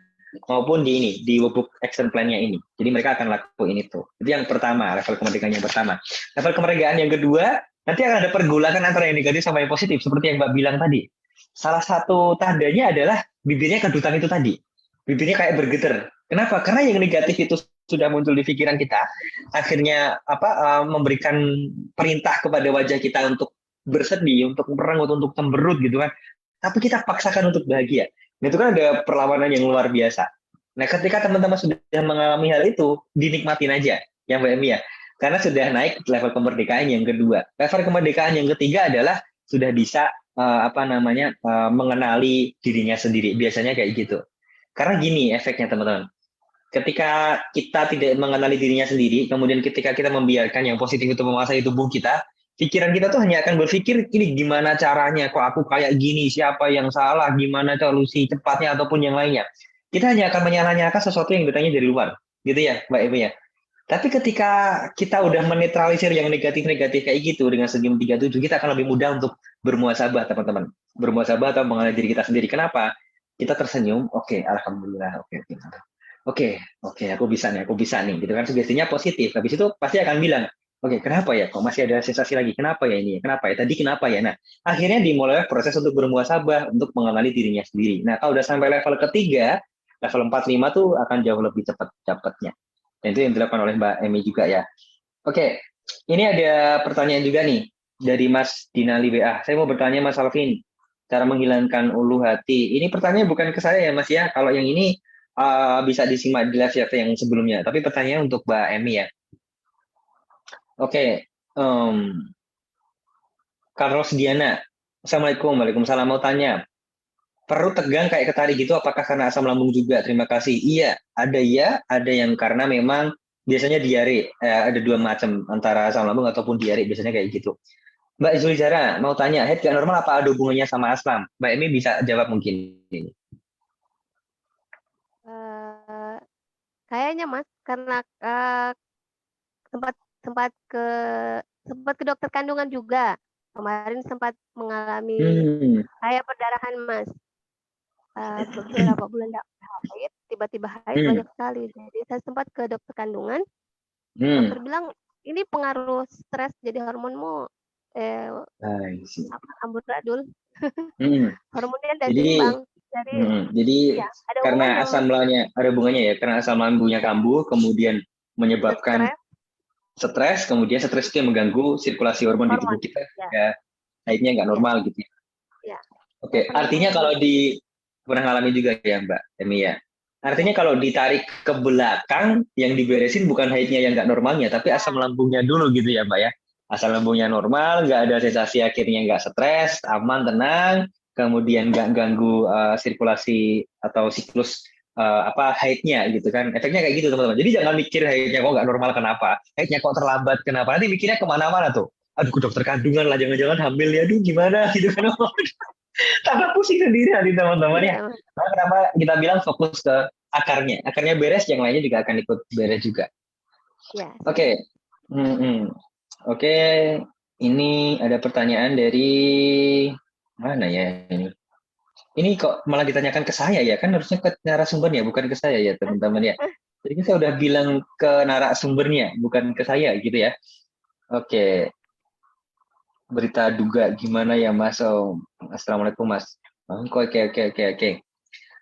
maupun di ini di workbook action plan-nya ini jadi mereka akan lakuin itu yang pertama level kemerdekaan yang pertama level kemerdekaan yang kedua nanti akan ada pergolakan antara yang negatif sama yang positif seperti yang Mbak bilang tadi salah satu tandanya adalah bibirnya kedutan itu tadi bibirnya kayak bergetar kenapa karena yang negatif itu sudah muncul di pikiran kita akhirnya memberikan perintah kepada wajah kita untuk bersedih, untuk merengut, untuk cemberut gitu kan. Tapi kita paksakan untuk bahagia. Nah, itu kan ada perlawanan yang luar biasa. Nah, ketika teman-teman sudah mengalami hal itu, dinikmatin aja, yang Mbak Emi ya. Karena sudah naik level kemerdekaan yang kedua. Level kemerdekaan yang ketiga adalah sudah bisa mengenali dirinya sendiri. Biasanya kayak gitu. Karena gini efeknya teman-teman. Ketika kita tidak mengenali dirinya sendiri, kemudian ketika kita membiarkan yang positif itu menguasai tubuh kita, pikiran kita tuh hanya akan berpikir ini gimana caranya, kok aku kayak gini, siapa yang salah, gimana solusi cepatnya ataupun yang lainnya. Kita hanya akan menyala-nyalakan sesuatu yang datangnya dari luar, gitu ya, Mbak Emi ya. Tapi ketika kita udah menetralisir yang negatif-negatif kayak gitu dengan senyum 37, kita akan lebih mudah untuk bermuasabah, teman-teman. Bermuasabah atau mengenali diri kita sendiri. Kenapa? Kita tersenyum, oke, alhamdulillah, oke, oke. Oke, oke, aku bisa nih, gitu kan sugestinya positif. Habis itu pasti akan bilang, oke, kenapa ya? Kok masih ada sensasi lagi? Kenapa ya ini? Kenapa ya? Tadi kenapa ya? Nah, akhirnya dimulai proses untuk bermuasabah, untuk mengenali dirinya sendiri. Nah, kalau udah sampai level ketiga, level 4 5 tuh akan jauh lebih cepat cepatnya. Dan itu yang dilakukan oleh Mbak Emi juga ya. Oke, ini ada pertanyaan juga nih dari Mas Dinali WA. Saya mau bertanya Mas Alvin, cara menghilangkan ulu hati. Ini pertanyaan bukan ke saya ya Mas ya. Kalau yang ini bisa disimak di live chat yang sebelumnya. Tapi pertanyaan untuk Mbak Emi ya. Oke, Carlos Diana. Assalamualaikum, Waalaikumsalam. Mau tanya, perut tegang kayak ketarik gitu, apakah karena asam lambung juga? Terima kasih. Iya, ya, ada yang karena memang biasanya diare. Ada dua macam, antara asam lambung ataupun diare, biasanya kayak gitu. Mbak Zulizara, mau tanya, head gak normal apa ada hubungannya sama asam? Mbak Emi bisa jawab mungkin ini. Eh, kayaknya Mas karena sempat sempat ke sempat ke dokter kandungan juga. Kemarin sempat mengalami Hmm, kayak perdarahan Mas beberapa bulan haid. tiba-tiba haid Hmm. banyak sekali. Jadi saya sempat ke dokter kandungan, Hmm. dokter bilang ini pengaruh stres, jadi hormonmu I see. amburadul, Hmm. hormonnya tidak Jadi, seimbang. Jadi jadi ada karena hubungannya asam mas, lambungnya ada hubungannya ya, karena asam lambungnya kambuh, kemudian ke menyebabkan stres stres, kemudian stres itu yang mengganggu sirkulasi hormon di tubuh hormon. kita, Ya, ya haidnya nggak ya, normal gitu ya. ya. Saya Oke, pernah artinya mengalami kalau itu. pernah ngalami juga ya Mbak Emi ya. Ya, Artinya kalau ditarik ke belakang, yang diberesin bukan haidnya yang nggak normalnya, tapi ya, asam lambungnya dulu gitu ya Mbak ya. Asam lambungnya normal, nggak ada sensasi, akhirnya nggak stres, aman, tenang, kemudian nggak ganggu sirkulasi atau siklus haidnya gitu kan. Efeknya kayak gitu teman-teman. Jadi jangan mikir haidnya kok nggak normal kenapa, haidnya kok terlambat kenapa. Nanti mikirnya kemana-mana tuh. Aduh, ke dokter kandungan lah, jangan-jangan hamil ya, aduh gimana gitu kan. Tambah pusing sendiri nanti teman-teman ya. iya mas. Nah, kenapa kita bilang fokus ke akarnya? Akarnya beres, yang lainnya juga akan ikut beres juga. Ya, Oke, siap. Oke, ini ada pertanyaan dari mana ya ini? Ini kok malah ditanyakan ke saya ya? Kan harusnya ke narasumbernya, bukan ke saya ya teman-teman ya. Jadi kan saya udah bilang ke narasumbernya, bukan ke saya gitu ya. Oke, berita duga gimana ya Mas? Oh, Assalamualaikum Mas. Oke.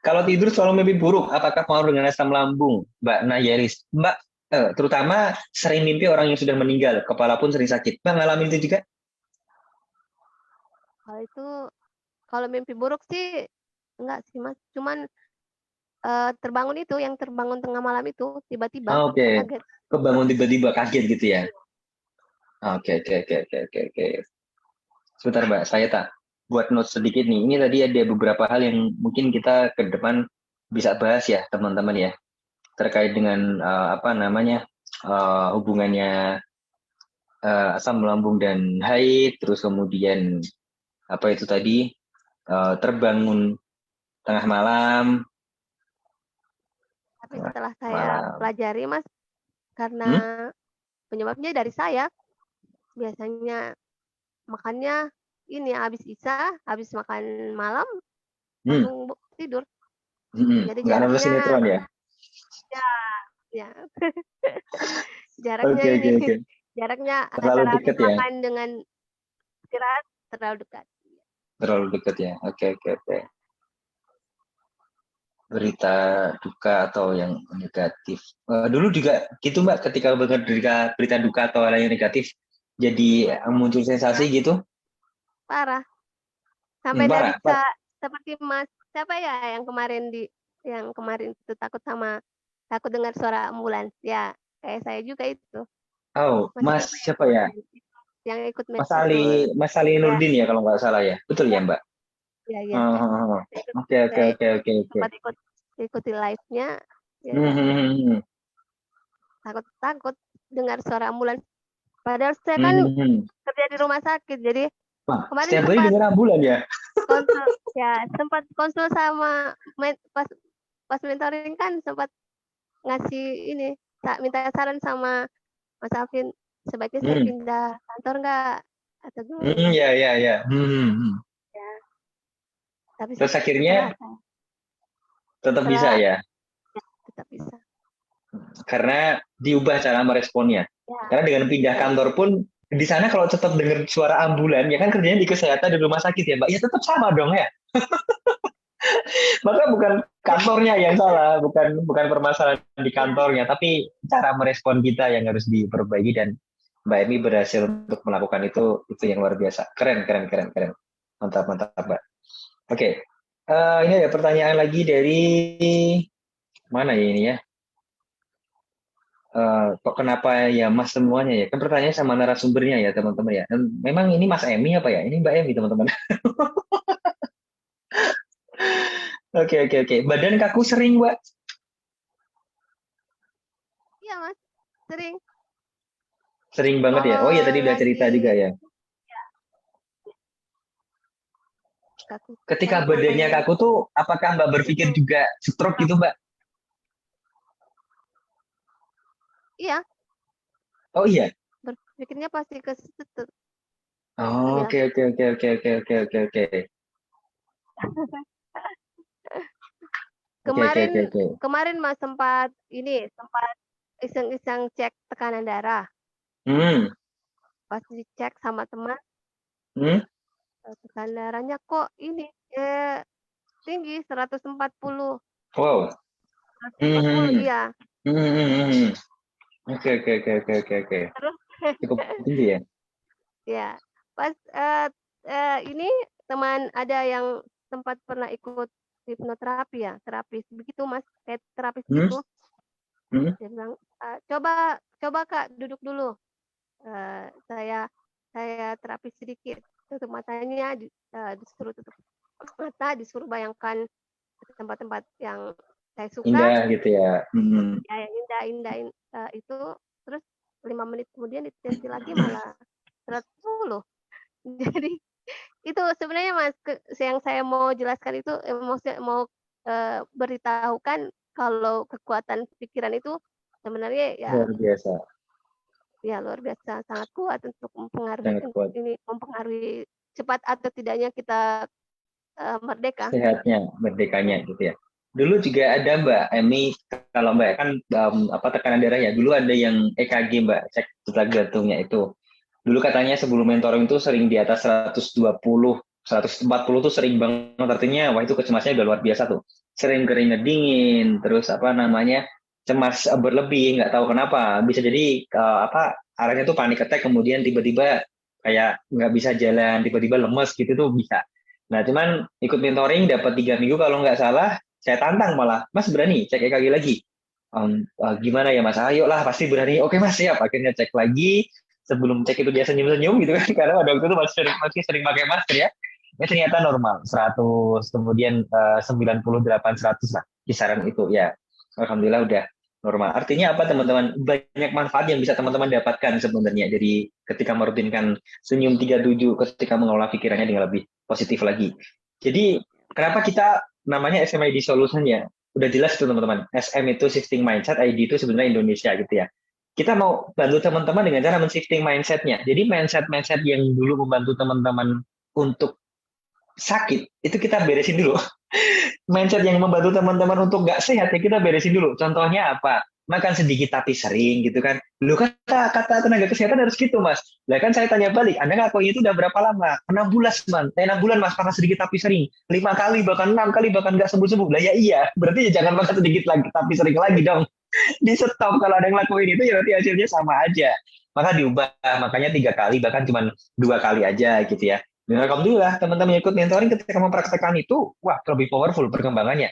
Kalau tidur selalu mimpi buruk, apakah pengaruh dengan asam lambung, Mbak Nayaris? Mbak, terutama sering mimpi orang yang sudah meninggal, kepala pun sering sakit. Mbak ngalamin itu juga? Kalau itu, kalau mimpi buruk sih enggak sih mas. Cuman terbangun itu, yang terbangun tengah malam itu tiba-tiba Oke, saya kaget. kebangun tiba-tiba kaget gitu ya? Oke. Sebentar Mbak, saya tak buat note sedikit nih. Ini tadi ada beberapa hal yang mungkin kita ke depan bisa bahas ya teman-teman ya. Terkait dengan hubungannya asam lambung dan haid, terus kemudian apa itu tadi terbangun tengah malam. Tapi setelah saya Malam. pelajari mas, karena Hmm? penyebabnya dari saya, biasanya makannya ini habis isya, habis makan malam Hmm. langsung tidur. Jadi Nggak nonton jaraknya sinetron ya? ya, ya jaraknya Oke. ini jaraknya Terlalu antara habis deket ya? makan dengan istirahat terlalu dekat. Terlalu deket ya? Oke. Ya. Berita duka atau yang negatif. Dulu juga gitu Mbak, ketika dengar berita duka atau hal yang negatif, jadi muncul sensasi gitu? Parah. Sampai dari Parah, parah. seperti Mas siapa ya yang kemarin itu takut dengar suara ambulans. Ya, kayak saya juga itu. Oh, Mas Mas siapa ya siapa ya? kemarin yang ikut Mas itu. Ali, Mas Ali Ya, Nurdin ya kalau nggak salah ya. Betul ya, ya Mbak? ya. Saya ikut, saya Oke. sempat ikuti live-nya. Ya, Hmm. takut dengar suara ambulans. Padahal saya kan Hmm. kerja di rumah sakit, jadi Wah, kemarin setiap hari dengar ambulan ya? sempat konsul sama pas mentoring kan sempat ngasih ini minta saran sama Mas Alvin, sebaiknya saya Hmm. pindah kantor nggak atau gimana Ya. ya, tapi Terus setelah akhirnya saya tetap bisa setelah ya, ya, tetap bisa karena diubah cara meresponnya. ya, Karena dengan pindah ya, kantor pun di sana kalau tetap dengar suara ambulan, ya kan kerjanya di kesehatan di rumah sakit ya Mbak, ya tetap sama dong ya. Maka bukan kantornya yang salah, bukan permasalahan di ya. kantornya, tapi cara merespon kita yang harus diperbaiki, dan Mbak Emi berhasil untuk melakukan itu yang luar biasa. Keren. Mantap Mbak. Oke. Ini ada pertanyaan lagi dari mana ya ini ya? Kok kenapa ya Mas semuanya ya? Kan pertanyaannya sama narasumbernya ya teman-teman ya. Dan memang ini Mas Emi apa ya? Ini Mbak Emi teman-teman. Oke. Badan kaku sering Mbak? Iya mas, sering Sering banget ya? Oh iya tadi kalau udah cerita juga lagi ya. kaku Ketika kalau badannya kaku tuh, apakah Mbak berpikir itu juga stroke gitu Mbak? iya Oh iya. berpikirnya pasti ke situ. Oh, Iya, oke. Kemarin Oke. kemarin Mas sempat iseng-iseng cek tekanan darah. Hmm. Pas dicek sama teman, Hmm. tekanan darahnya kok ini tinggi 140. Wow. 140 Hmm. iya. Hmm. Oke. Terus Cukup tinggi ya. ya, pas ini teman ada yang sempat pernah ikut hipnoterapi ya, terapis begitu Mas, kayak terapis Hmm. gitu. Hmm. Dia bilang, coba Kak duduk dulu. Saya terapi sedikit, tutup matanya, disuruh tutup mata, disuruh bayangkan tempat-tempat yang saya suka, Indah gitu ya. Hmm. ya yang indah-indah itu, terus 5 menit kemudian dites lagi malah 110. Jadi itu sebenarnya Mas, yang saya mau jelaskan itu, mau beritahukan kalau kekuatan pikiran itu sebenarnya ya Luar biasa. ya luar biasa, sangat kuat untuk mempengaruhi Sangat kuat. mempengaruhi cepat atau tidaknya kita merdeka. Sehatnya, merdekanya gitu ya. Dulu juga ada Mbak Emi, kalau Mbak kan tekanan darah ya. Dulu ada yang EKG Mbak, cek detak jantungnya itu. Dulu katanya sebelum mentoring itu sering di atas 120, 140 tuh sering banget. Artinya wah itu kecemasannya udah luar biasa tuh. Sering keringat dingin, terus cemas berlebih, nggak tahu kenapa. Bisa jadi arahnya tuh panic attack, kemudian tiba-tiba kayak nggak bisa jalan, tiba-tiba lemes gitu tuh bisa. Nah, cuman ikut mentoring dapat 3 minggu kalau nggak salah, saya tantang malah, Mas berani cek EKG lagi. Gimana ya Mas? Ayo lah, pasti berani. Oke Mas, siap. Akhirnya cek lagi. Sebelum cek itu dia senyum-senyum gitu kan, karena pada waktu itu masih sering pakai masker ya. Ya ternyata normal, 100, kemudian 98, 100 lah, kisaran itu ya. Alhamdulillah udah normal. Artinya apa teman-teman? Banyak manfaat yang bisa teman-teman dapatkan sebenarnya. Jadi ketika merutinkan senyum 37, ketika mengelola pikirannya dengan lebih positif lagi. Jadi kenapa kita namanya SMID Solution ya? Udah jelas itu teman-teman. SM itu shifting mindset, ID itu sebenarnya Indonesia gitu ya. Kita mau bantu teman-teman dengan cara men-shifting mindset-nya. Jadi mindset-mindset yang dulu membantu teman-teman untuk sakit, itu kita beresin dulu. Mindset yang membantu teman-teman untuk nggak sehat, ya kita beresin dulu. Contohnya apa? Makan sedikit tapi sering gitu kan. Lu kata tenaga kesehatan harus gitu Mas. Lah kan saya tanya balik, Anda ngakuin itu udah berapa lama? 6 bulan man. 6 bulan Mas, makan sedikit tapi sering. 5 kali bahkan 6 kali bahkan nggak sembuh-sembuh. Lah ya iya, berarti ya jangan makan sedikit lagi tapi sering lagi dong. Di stop, kalau ada yang ngelakuin itu ya berarti hasilnya sama aja. Maka diubah, makanya 3 kali bahkan cuma 2 kali aja gitu ya. Dan alhamdulillah teman-teman ikut mentoring ketika mempraktekkan itu, wah lebih powerful perkembangannya.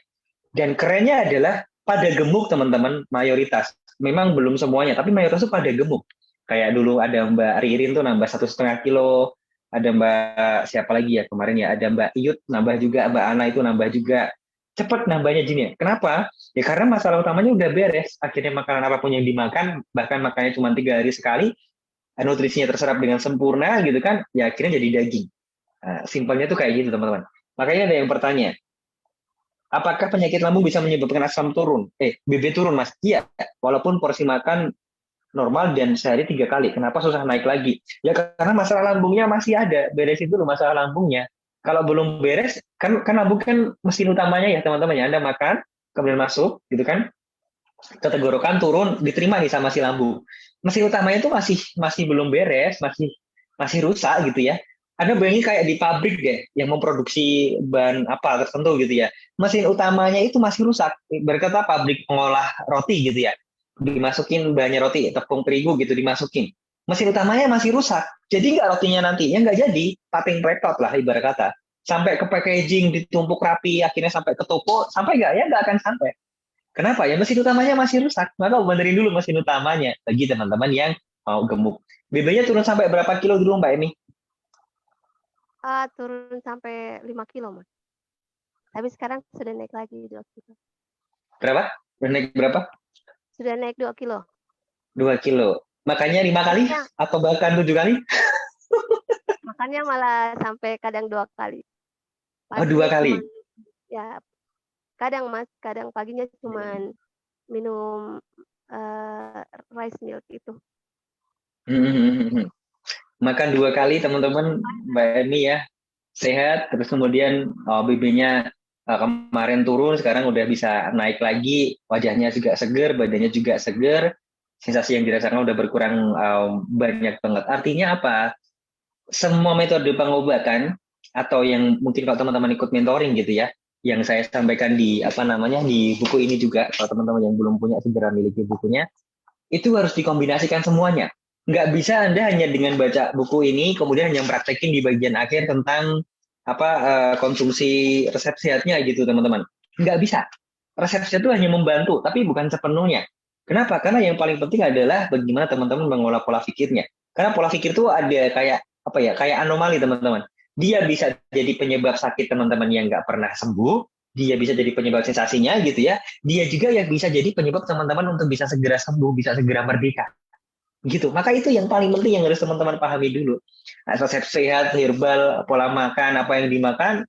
Dan kerennya adalah pada gemuk teman-teman, mayoritas. Memang belum semuanya, tapi mayoritas itu pada gemuk. Kayak dulu ada Mbak Ririn tuh nambah 1,5 kilo, ada Mbak siapa lagi ya kemarin ya, ada Mbak Iyut nambah juga, Mbak Ana itu nambah juga. Cepat nambahnya gini. Kenapa? Ya karena masalah utamanya udah beres. Akhirnya makanan apapun yang dimakan, bahkan makannya cuma 3 hari sekali, nutrisinya terserap dengan sempurna gitu kan, ya akhirnya jadi daging. Nah, simpelnya tuh kayak gitu teman-teman. Makanya ada yang bertanya, apakah penyakit lambung bisa menyebabkan asam turun? BB turun Mas? Iya, walaupun porsi makan normal dan sehari 3 kali. Kenapa susah naik lagi? Ya karena masalah lambungnya masih ada. Beresin dulu masalah lambungnya. Kalau belum beres, kan lambung kan mesin utamanya ya teman-teman ya. Anda makan, kemudian masuk gitu kan, ke tenggorokan turun, diterima nih sama si lambung. Mesin utamanya itu masih belum beres, masih rusak gitu ya. Anda bayangin kayak di pabrik deh, yang memproduksi bahan apa tertentu gitu ya. Mesin utamanya itu masih rusak. Berkata pabrik pengolah roti gitu ya. Dimasukin bahannya roti, tepung terigu gitu dimasukin. Mesin utamanya masih rusak. Jadi nggak rotinya nantinya nggak jadi. Pating repot lah ibarat kata. Sampai ke packaging ditumpuk rapi, akhirnya sampai ke toko, sampai nggak ya nggak akan sampai. Kenapa ya? Mesin utamanya masih rusak. Maka benerin dulu mesin utamanya. Bagi teman-teman yang mau gemuk. BB-nya turun sampai berapa kilo dulu Mbak Emi? Turun sampai 5 kilo Mas. Tapi sekarang sudah naik lagi 2 kilo. Berapa? Udah naik berapa? Sudah naik 2 kilo. 2 kilo. Makanya 5 kali? Ya, Atau bahkan 7 kali? makannya malah sampai kadang 2 kali. Oh, dua Paginya kali. cuma ya kadang Mas, kadang paginya cuma minum rice milk itu. Makan 2 kali teman-teman Mbak Emi ya. Sehat, terus kemudian BB-nya kemarin turun, sekarang udah bisa naik lagi, wajahnya juga seger, badannya juga seger, sensasi yang dirasakan udah berkurang banyak banget. Artinya apa? Semua metode pengobatan atau yang mungkin kalau teman-teman ikut mentoring gitu ya, yang saya sampaikan di apa namanya di buku ini juga, kalau teman-teman yang belum punya segera miliki bukunya, itu harus dikombinasikan semuanya. Nggak bisa Anda hanya dengan baca buku ini, kemudian hanya praktekin di bagian akhir tentang apa konsumsi resep sehatnya gitu, teman-teman. Nggak bisa. Resep sehat itu hanya membantu, tapi bukan sepenuhnya. Kenapa? Karena yang paling penting adalah bagaimana teman-teman mengolah pola pikirnya. Karena pola pikir itu ada kayak apa ya, kayak anomali, teman-teman. Dia bisa jadi penyebab sakit teman-teman yang nggak pernah sembuh, dia bisa jadi penyebab sensasinya gitu ya, dia juga yang bisa jadi penyebab teman-teman untuk bisa segera sembuh, bisa segera merdeka. Gitu. Maka itu yang paling penting yang harus teman-teman pahami dulu. Nah, resep sehat, herbal, pola makan, apa yang dimakan,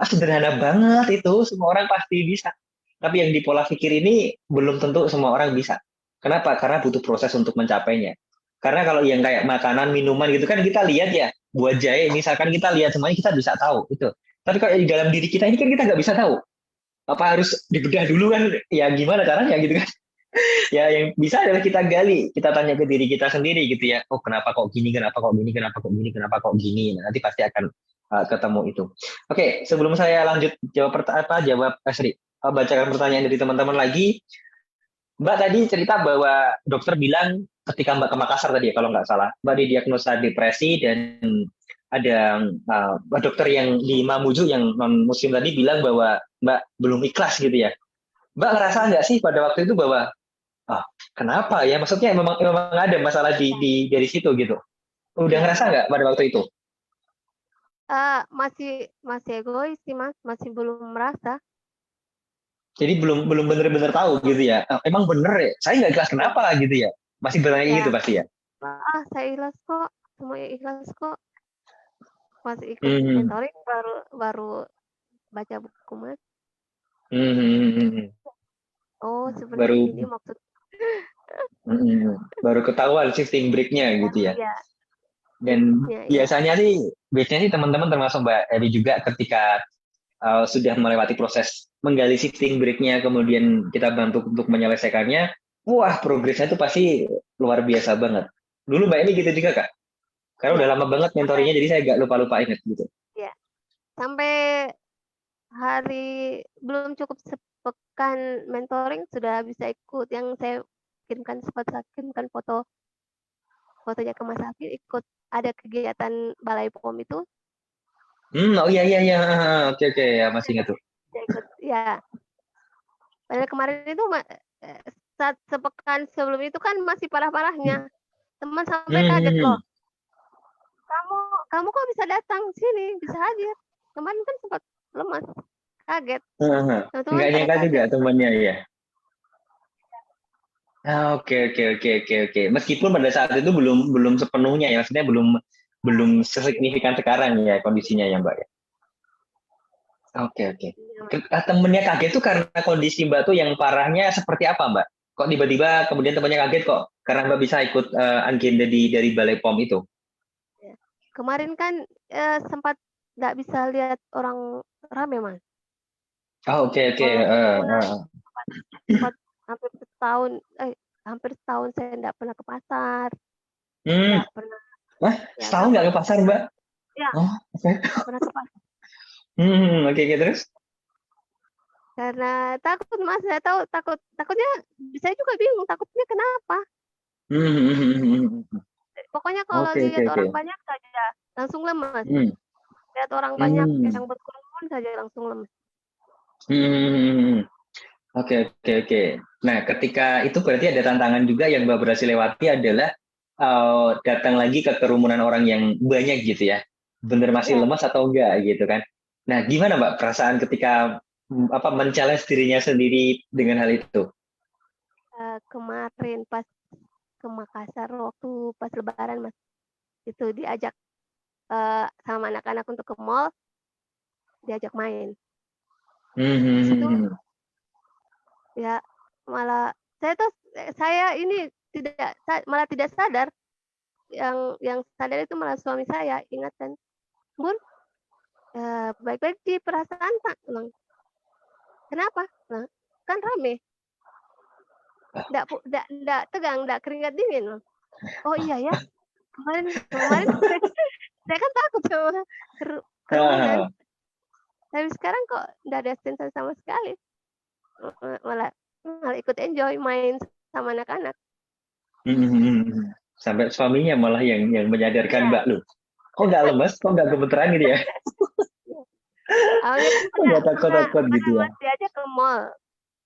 sederhana banget itu. Semua orang pasti bisa. Tapi yang di pola pikir ini belum tentu semua orang bisa. Kenapa? Karena butuh proses untuk mencapainya. Karena kalau yang kayak makanan, minuman gitu kan kita lihat ya, buah jahe misalkan kita lihat semuanya kita bisa tahu itu. Tapi kalau di dalam diri kita ini kan kita nggak bisa tahu. Apa harus dibedah dulu kan? Ya gimana caranya gitu kan? Ya yang bisa adalah kita gali, kita tanya ke diri kita sendiri gitu ya. Oh kenapa kok gini, kenapa kok gini, kenapa kok gini, kenapa kok gini. Nah, nanti pasti akan ketemu itu. Oke, sebelum saya lanjut jawab bacakan pertanyaan dari teman-teman lagi. Mbak tadi cerita bahwa dokter bilang ketika Mbak ke Makassar tadi ya kalau nggak salah, Mbak didiagnosa depresi dan ada dokter yang di Mamuju yang non muslim tadi bilang bahwa Mbak belum ikhlas gitu ya. Mbak ngerasa nggak sih pada waktu itu bahwa kenapa ya? Maksudnya memang ada masalah di dari situ gitu. Udah Ya, ngerasa nggak pada waktu itu? masih masih egois sih Mas, masih belum merasa. Jadi belum belum bener-bener tahu gitu ya. Emang bener ya? Saya nggak jelas Ya, kenapa gitu ya. Masih bertanya gitu ya, pasti ya. saya ikhlas kok, semuanya ikhlas kok. Masih ikut Hmm, mentoring baru baru baca buku Mas. hmm, hmm, hmm, hmm. Oh, seperti Baru ini maksud. baru ketahuan shifting break-nya Ya, gitu ya. ya, Dan shiftnya ya. biasanya sih teman-teman termasuk Mbak Eri juga ketika sudah melewati proses menggali shifting break-nya, kemudian kita bantu untuk menyelesaikannya, wah progresnya itu pasti luar biasa banget. Dulu Mbak Eni gitu juga Kak? Karena udah Ya, lama banget sampai mentorinya, jadi saya agak lupa-lupa inget gitu. ya, sampai hari belum cukup sepekan mentoring sudah bisa ikut yang saya kirimkan sempat saya kirimkan fotonya ke Mas Hafid ikut ada kegiatan Balai POM itu Oh iya iya iya, oke oke ya masih ingat tuh. saya ikut ya. Padahal kemarin itu saat sepekan sebelum itu kan masih parah-parahnya. Teman sampai kaget Hmm, loh. Kamu kamu kok bisa datang sini, bisa hadir. Kemarin kan sempat lemas, kaget. Teman-teman Nggak pada nyangka juga kaget. temannya ya. Oke oke oke oke oke. Meskipun pada saat itu belum belum sepenuhnya ya, maksudnya belum belum sesignifikan sekarang ya kondisinya ya Mbak ya. Oke oke. Temennya kaget tuh karena kondisi Mbak tuh yang parahnya seperti apa Mbak? Kok tiba-tiba kemudian temennya kaget kok? Karena Mbak bisa ikut agenda dari Balai POM itu. Kemarin kan sempat nggak bisa lihat orang rame mas. Oh, oke oke. Kalau kerumunan sempat hampir setahun, hampir setahun saya nggak pernah ke pasar, Hmm, nggak pernah, Wah, ya setahun nggak nggak pernah, ke pasar Mbak? ya Oh, oke. nggak pernah ke pasar Oke oke terus? karena takut mas, saya tahu takutnya, saya juga bingung takutnya kenapa. Pokoknya kalau Oke oke lihat oke. orang banyak saja langsung lemes, Hmm, lihat orang banyak hmm, yang berkerumun saja langsung lemes. hmm. Oke oke oke. Nah, ketika itu berarti ada tantangan juga yang Mbak berhasil lewati adalah datang lagi ke kerumunan orang yang banyak gitu ya. Bener masih Ya lemas atau enggak gitu kan. Nah, gimana Mbak perasaan ketika apa men-challenge dirinya sendiri dengan hal itu? kemarin pas ke Makassar waktu pas Lebaran mas, itu diajak sama anak-anak untuk ke mall, diajak main. Hmm, Di hmm, situ hmm, hmm. ya malah saya ini malah tidak sadar, yang sadar itu malah suami saya ingatkan, Bun, baik-baik di perasaan tak, bilang. Kenapa? Nah, kan rame. Nggak tegang, nggak keringat dingin loh. Oh iya ya, kemarin saya kan takut sama kerumunan. Ah, Tapi sekarang kok nggak ada sensasi sama sekali. Malah malah ikut enjoy main sama anak-anak. Sampai suaminya malah yang menyadarkan Iya. Mbak lu. Kok nggak lemes? Kok nggak gemeteran gitu ya? Awalnya kan Kok pernah nggak pernah takut-takut pernah gitu ya? masih aja ke mall.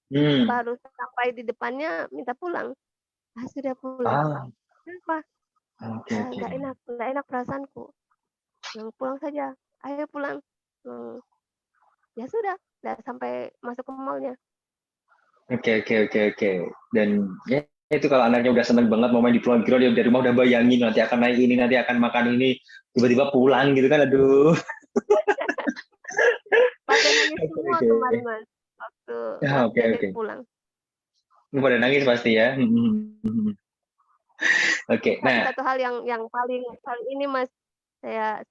Hmm. Baru sampai di depannya minta pulang. Ah, sudah pulang. Ah, Kenapa? oke oke. Nggak enak perasaanku. Pulang saja. Ayo pulang. Hmm, ya sudah, nggak sampai masuk ke mallnya. Oke oke oke oke. Dan ya itu kalau anaknya udah seneng banget mau main di Pulau Giro, dia dari rumah udah bayangin nanti akan naik ini, nanti akan makan ini, tiba-tiba pulang gitu kan, aduh. Pada nangis Oke semua oke. kemarin mas, waktu Ah, waktu oke dedek oke. pulang. Ini pada nangis pasti ya. Oke, Tapi nah, satu hal yang paling paling ini mas, saya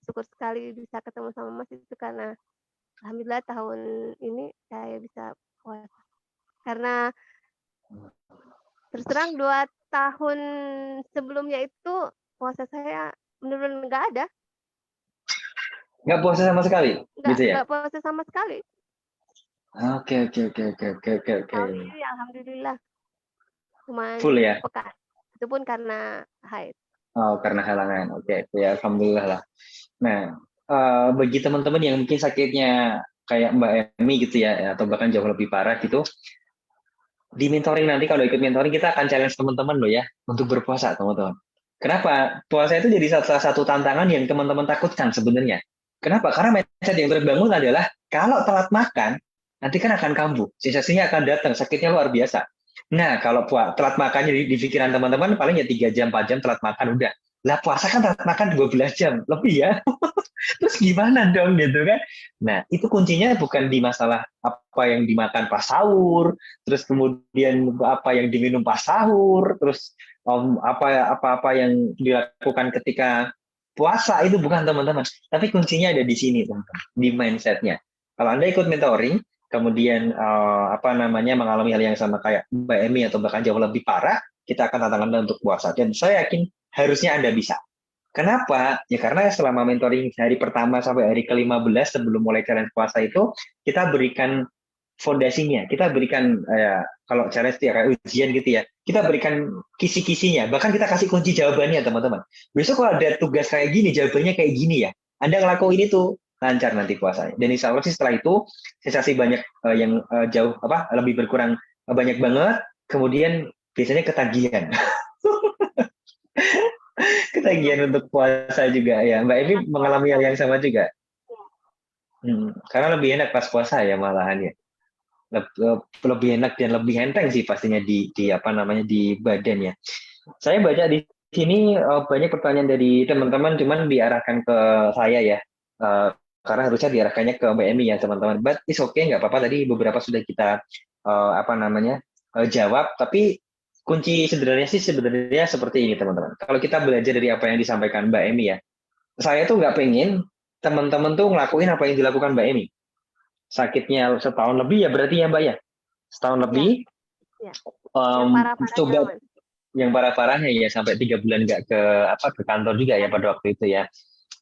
syukur sekali bisa ketemu sama mas itu karena alhamdulillah tahun ini saya bisa puasa. Karena terus terang 2 tahun sebelumnya itu puasa saya menurun, nggak ada, nggak puasa sama sekali, gitu ya? nggak puasa sama sekali. Oke oke oke oke oke oke oke. Tahun ini alhamdulillah cuman Full ya? sepekan. Itu pun karena haid. Oh, karena halangan. Oke, ya alhamdulillah lah. Nah, bagi teman-teman yang mungkin sakitnya kayak Mbak Emi gitu ya, atau bahkan jauh lebih parah gitu, di mentoring nanti kalau ikut mentoring kita akan challenge teman-teman loh ya untuk berpuasa teman-teman. Kenapa? Puasa itu jadi salah satu tantangan yang teman-teman takutkan sebenarnya. Kenapa? Karena mindset yang terbangun adalah kalau telat makan nanti kan akan kambuh, sensasinya akan datang, sakitnya luar biasa. Nah, kalau telat makannya di pikiran teman-teman paling ya 3 jam, 4 jam telat makan udah. Lah puasa kan telat makan 12 jam lebih ya. Terus gimana dong gitu kan? Nah, itu kuncinya bukan di masalah apa yang dimakan pas sahur, terus kemudian apa yang diminum pas sahur, terus apa-apa yang dilakukan ketika puasa itu bukan teman-teman. Tapi kuncinya ada di sini teman-teman, di mindsetnya. Kalau Anda ikut mentoring, kemudian apa namanya mengalami hal yang sama kayak Mbak Emi atau bahkan jauh lebih parah, kita akan tantangan Anda untuk puasa. Dan saya yakin harusnya Anda bisa. Kenapa? Ya karena selama mentoring hari pertama sampai hari ke-15 sebelum mulai challenge puasa itu, kita berikan fondasinya, kita berikan kalau challenge ya kayak ujian gitu ya, kita berikan kisi-kisinya, bahkan kita kasih kunci jawabannya teman-teman. Besok kalau ada tugas kayak gini, jawabannya kayak gini ya, Anda ngelakuin itu, lancar nanti puasanya. Dan insya Allah sih setelah itu, sensasi banyak yang jauh, lebih berkurang banyak banget, kemudian biasanya ketagihan. Iya mas. Ketagihan untuk puasa juga ya. Mbak Evi Enak mengalami puasa hal yang mas. sama juga. Iya. Karena lebih enak pas puasa ya malahan ya. Lebih enak dan lebih enteng sih pastinya di apa namanya di badan ya. Saya baca di sini banyak pertanyaan dari teman-teman cuman diarahkan ke saya ya. Eh, karena harusnya diarahkannya ke Mbak Emi ya teman-teman. But it's okay, nggak apa-apa. Tadi beberapa sudah kita apa namanya jawab. Tapi kunci sebenarnya seperti ini teman-teman. Kalau kita belajar dari apa yang disampaikan Mbak Emi ya, saya tuh nggak pengen teman-teman tuh ngelakuin apa yang dilakukan Mbak Emi. Sakitnya setahun lebih ya berarti ya Mbak ya. Setahun Iya, lebih, iya. Yang um, parah-parahnya coba mas. yang parah-parahnya ya sampai 3 bulan nggak ke kantor juga ya pada waktu itu ya.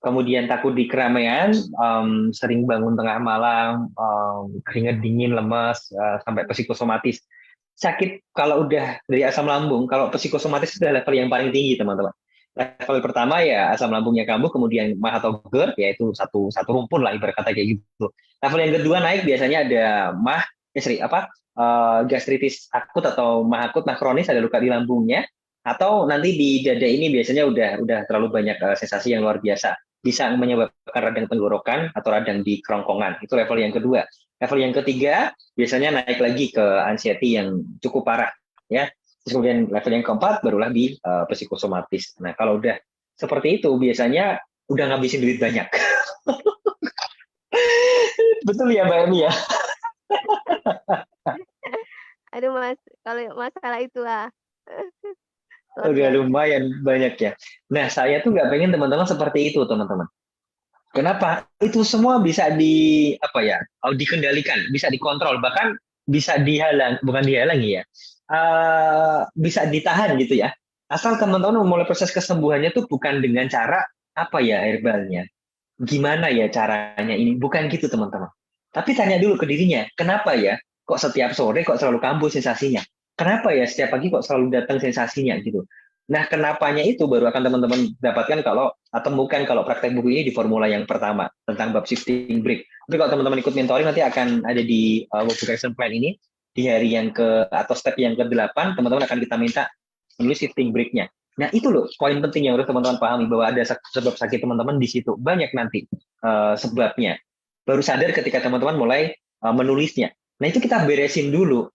Kemudian takut di keramaian, sering bangun tengah malam, keringat dingin, lemas, sampai psikosomatis. Sakit kalau udah dari asam lambung, kalau psikosomatis sudah level yang paling tinggi teman-teman. Level pertama ya asam lambungnya kambuh, kemudian mah atau GERD, yaitu satu satu rumpun lah ibarat kata kayak gitu. Level yang kedua naik biasanya ada mah, gastritis akut atau mah akut, mah kronis, ada luka di lambungnya, atau nanti di dada ini biasanya udah terlalu banyak sensasi yang luar biasa, bisa menyebabkan radang tenggorokan atau radang di kerongkongan. Itu level yang kedua. Level yang ketiga biasanya naik lagi ke anxiety yang cukup parah ya. Terus kemudian level yang keempat barulah di psikosomatis. Nah, kalau udah seperti itu biasanya udah ngabisin duit banyak. Betul ya Mbak Emi ya? Aduh mas, kalau masalah itulah luar Udah biasa. lumayan banyak ya. Nah, saya tuh nggak pengen teman-teman seperti itu, teman-teman. Kenapa? Itu semua bisa di apa ya? Dikendalikan, bisa dikontrol, bahkan bisa bukan dihalangi ya. Bisa ditahan gitu ya. Asal teman-teman memulai proses kesembuhannya tuh bukan dengan cara apa ya herbalnya. Gimana ya caranya ini? Bukan gitu teman-teman. Tapi tanya dulu ke dirinya, kenapa ya? Kok setiap sore kok selalu kambuh sensasinya? Kenapa ya setiap pagi kok selalu datang sensasinya gitu? Nah, kenapanya itu baru akan teman-teman dapatkan kalau atau bukan kalau praktek buku ini di formula yang pertama tentang bab shifting break. Tapi kalau teman-teman ikut mentoring nanti akan ada di workbook action plan ini di hari yang ke atau step yang ke-8 teman-teman akan kita minta menulis shifting break-nya. Nah, itu loh poin penting yang harus teman-teman pahami bahwa ada sebab sakit teman-teman di situ. Banyak nanti sebabnya. Baru sadar ketika teman-teman mulai menulisnya. Nah, itu kita beresin dulu.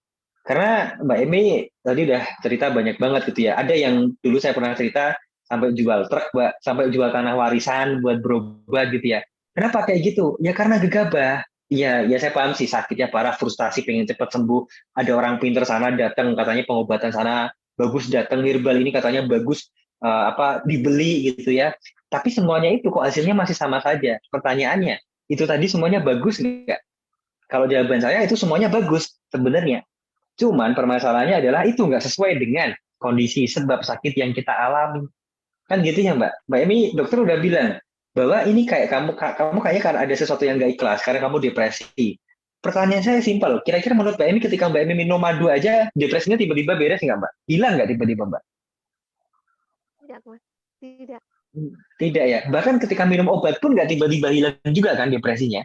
Karena Mbak Emi tadi udah cerita banyak banget gitu ya. Ada yang dulu saya pernah cerita sampai jual truk, Mbak, sampai jual tanah warisan buat berobat gitu ya. Kenapa kayak gitu? Ya karena gegabah. Iya, ya saya paham sih sakitnya parah, frustasi, pengen cepat sembuh. Ada orang pinter sana datang, katanya pengobatan sana bagus, datang herbal ini katanya bagus, apa dibeli gitu ya. Tapi semuanya itu kok hasilnya masih sama saja. Pertanyaannya, itu tadi semuanya bagus nggak? Kalau jawaban saya itu semuanya bagus sebenarnya. Cuman permasalahannya adalah itu nggak sesuai dengan kondisi sebab sakit yang kita alami. Kan gitu ya Mbak. Mbak Emi, dokter udah bilang bahwa ini kayak kamu kayaknya karena ada sesuatu yang nggak ikhlas, karena kamu depresi. Pertanyaan saya simpel, kira-kira menurut Mbak Emi ketika Mbak Emi minum madu aja, depresinya tiba-tiba beres nggak Mbak? Hilang nggak tiba-tiba Mbak? Tidak, Mas. Tidak. Tidak ya. Bahkan ketika minum obat pun nggak tiba-tiba hilang juga kan depresinya.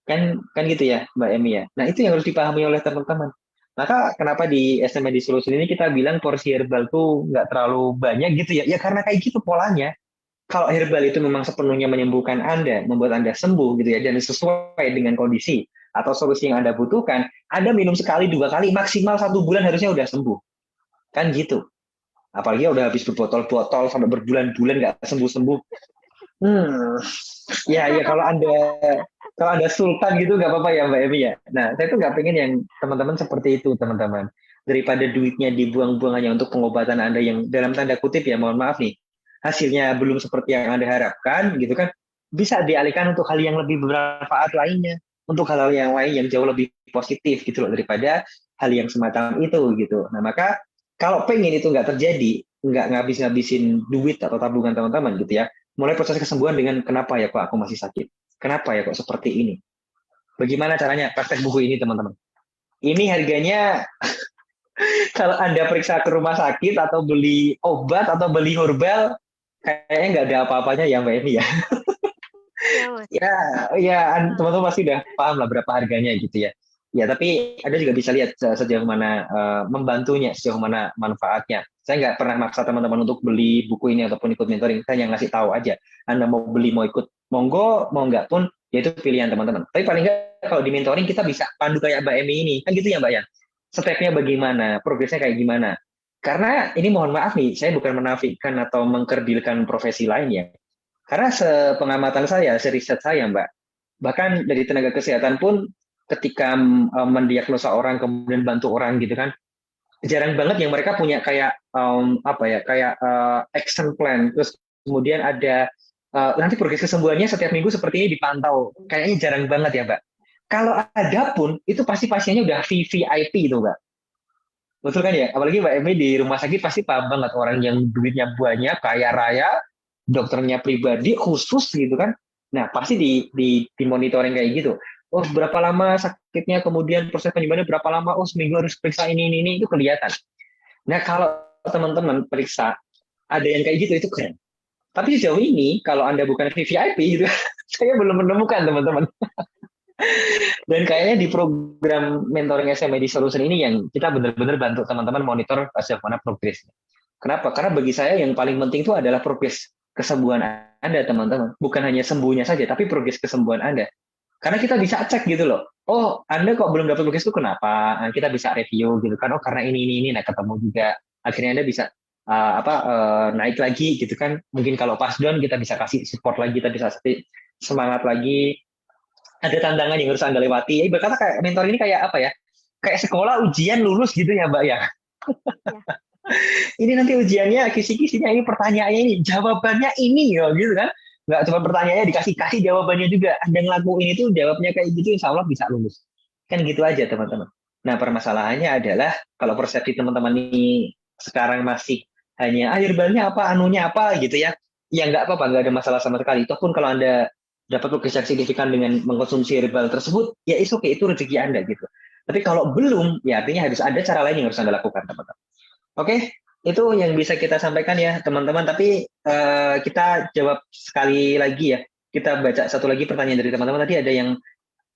Kan gitu ya Mbak Emi ya. Nah itu yang harus dipahami oleh teman-teman. Maka kenapa di SMA di Solution ini kita bilang porsi herbal tuh nggak terlalu banyak gitu ya. Ya karena kayak gitu polanya. Kalau herbal itu memang sepenuhnya menyembuhkan Anda, membuat Anda sembuh gitu ya, dan sesuai dengan kondisi atau solusi yang Anda butuhkan, Anda minum sekali, 2 kali, maksimal 1 bulan harusnya udah sembuh. Kan gitu. Apalagi udah habis berbotol-botol sampai berbulan-bulan nggak sembuh-sembuh. Hmm, ya kalau anda sultan gitu nggak apa-apa ya Mbak Emi ya. Nah, saya tuh nggak pengen yang teman-teman seperti itu teman-teman. Daripada duitnya dibuang-buang hanya untuk pengobatan Anda yang dalam tanda kutip ya, mohon maaf nih, hasilnya belum seperti yang Anda harapkan gitu kan, bisa dialihkan untuk hal yang lebih bermanfaat lainnya, untuk hal-hal yang lain yang jauh lebih positif gitu loh daripada hal yang semacam itu gitu. Nah, maka kalau pengen itu nggak terjadi, nggak ngabis-ngabisin duit atau tabungan teman-teman gitu ya, mulai proses kesembuhan dengan kenapa ya kok aku masih sakit? Kenapa ya kok seperti ini? Bagaimana caranya praktek buku ini teman-teman? Ini harganya kalau Anda periksa ke rumah sakit atau beli obat atau beli herbal, kayaknya nggak ada apa-apanya ya Mbak Eni ya. Ya, Mas. Ya, ya teman-teman pasti udah paham lah berapa harganya gitu ya. Ya, tapi Anda juga bisa lihat sejauh mana membantunya, sejauh mana manfaatnya. Saya nggak pernah maksa teman-teman untuk beli buku ini ataupun ikut mentoring. Saya yang ngasih tahu aja. Anda mau beli, mau ikut, monggo, mau nggak pun, ya itu pilihan teman-teman. Tapi paling nggak kalau di mentoring kita bisa pandu kayak Mbak Emi ini. Kan gitu ya Mbak ya? Stepnya bagaimana, progresnya kayak gimana. Karena ini mohon maaf nih, saya bukan menafikan atau mengkerdilkan profesi lain ya. Karena sepengamatan saya, seriset saya, Mbak, bahkan dari tenaga kesehatan pun ketika mendiagnosa orang kemudian bantu orang gitu kan, jarang banget yang mereka punya kayak apa ya, kayak action plan, terus kemudian ada nanti progres kesembuhannya setiap minggu seperti ini dipantau. Kayaknya jarang banget ya, Mbak. Kalau ada pun itu pasti pasiennya udah VVIP itu, Mbak. Betul kan ya? Apalagi Mbak Emi di rumah sakit pasti paham banget orang yang duitnya banyak, kaya raya, dokternya pribadi khusus gitu kan. Nah, pasti di monitoring kayak gitu. Oh, berapa lama sakitnya, kemudian proses penyembuhannya berapa lama? Oh, seminggu harus periksa ini itu kelihatan. Nah, kalau teman-teman periksa ada yang kayak gitu itu keren. Tapi sejauh ini kalau Anda bukan VVIP gitu, saya belum menemukan teman-teman. Dan kayaknya di program mentoring SMA di Solution ini yang kita benar-benar bantu teman-teman monitor sejauh mana progresnya. Kenapa? Karena bagi saya yang paling penting itu adalah progres kesembuhan Anda, teman-teman. Bukan hanya sembuhnya saja, tapi progres kesembuhan Anda. Karena kita bisa cek gitu loh. Oh, Anda kok belum dapat progres itu kenapa? Nah, kita bisa review gitu kan. Oh, karena ini. Nah, ketemu juga. Akhirnya Anda bisa naik lagi gitu kan. Mungkin kalau pas down kita bisa kasih support lagi, kita bisa semangat lagi. Ada tantangan yang harus Anda lewati. Ya, berkata kayak mentor ini kayak apa ya? Kayak sekolah ujian lulus gitu ya, Mbak ya. Ya. Ini nanti ujiannya kisi-kisinya ini pertanyaannya ini jawabannya ini ya gitu kan. nggak cuma pertanyaannya dikasih jawabannya juga. Ada yang ngelakuin itu jawabnya kayak gitu, insya Allah bisa lulus. Kan gitu aja teman-teman. Nah permasalahannya adalah kalau persepsi teman-teman ini sekarang masih hanya herbalnya apa, anunya apa gitu ya. Ya nggak apa-apa, nggak ada masalah sama sekali. Itu pun kalau Anda dapat progres signifikan dengan mengkonsumsi herbal tersebut, ya oke, itu rezeki Anda gitu. Tapi kalau belum, ya artinya harus ada cara lain yang harus Anda lakukan teman-teman. Oke, itu yang bisa kita sampaikan ya teman-teman. Tapi kita jawab sekali lagi ya. Kita baca satu lagi pertanyaan dari teman-teman. Tadi ada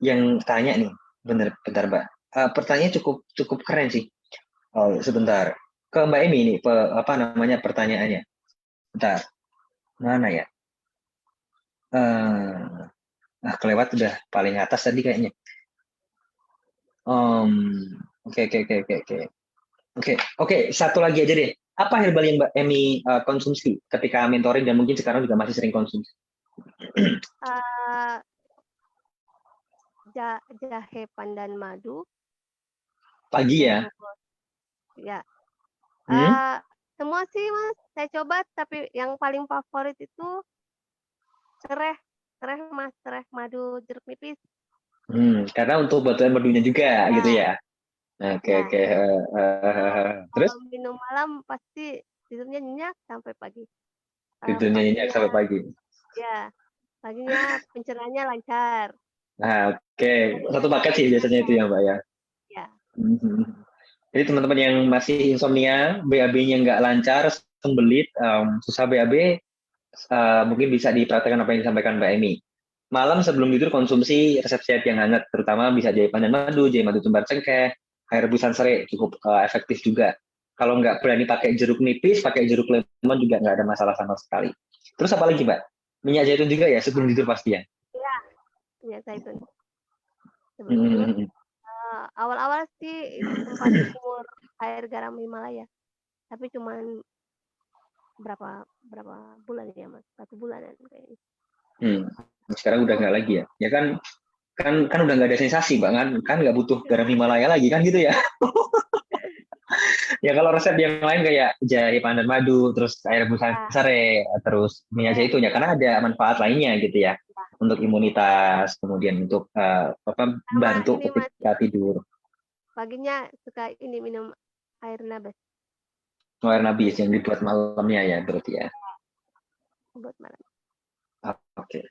yang tanya nih, bentar Mbak. Pertanyaannya cukup cukup keren sih. Oh sebentar, ke Mbak Emi nih, apa namanya pertanyaannya? Bentar, mana ya? Kelewat udah paling atas tadi kayaknya. Oke, oke, oke, oke, oke. Oke, satu lagi aja deh. Apa herbal yang Mbak Emi konsumsi ketika mentoring dan mungkin sekarang juga masih sering konsumsi? Jahe pandan madu. Pagi ya? Ya. Semua sih Mas, saya coba, tapi yang paling favorit itu sereh Mas, sereh madu jeruk nipis. Karena untuk buatan madunya juga Ya. gitu ya. Oke, Ya. oke. Terus? Kalau minum malam pasti tidurnya nyenyak sampai pagi. Tidurnya nyenyak sampai pagi. Ya, paginya pencernaannya lancar. Nah, oke. Satu paket sih biasanya itu ya Mbak ya. Ya. Jadi teman-teman yang masih insomnia, BAB-nya nggak lancar, sembelit, susah BAB, mungkin bisa dipraktekkan apa yang disampaikan Mbak Emi. Malam sebelum tidur konsumsi resep sehat yang hangat, terutama bisa jahe pandan madu, jahe madu tumbar cengkeh, air rebusan serai, cukup efektif juga. Kalau nggak berani pakai jeruk nipis, pakai jeruk lemon juga nggak ada masalah sama sekali. Terus apa lagi Mbak? Minyak zaitun juga ya sebelum tidur pasti ya? Iya, minyak zaitun. Sebelum tidur. Awal-awal sih sempat kumur air garam Himalaya, tapi cuman berapa bulan ya Mas? 1 bulanan kayaknya. Sekarang udah nggak lagi ya? Ya kan udah nggak ada sensasi Mbak, kan nggak butuh garam Himalaya lagi kan gitu ya? Ya kalau resep yang lain kayak jahe pandan madu, terus air rebusan serai, terus minyak zaitun ya, karena ada manfaat lainnya gitu ya, untuk imunitas, kemudian untuk bantu ketika tidur. Paginya suka ini minum air nabas. Air nabis yang dibuat malamnya ya berarti ya. Buat malam. Oke.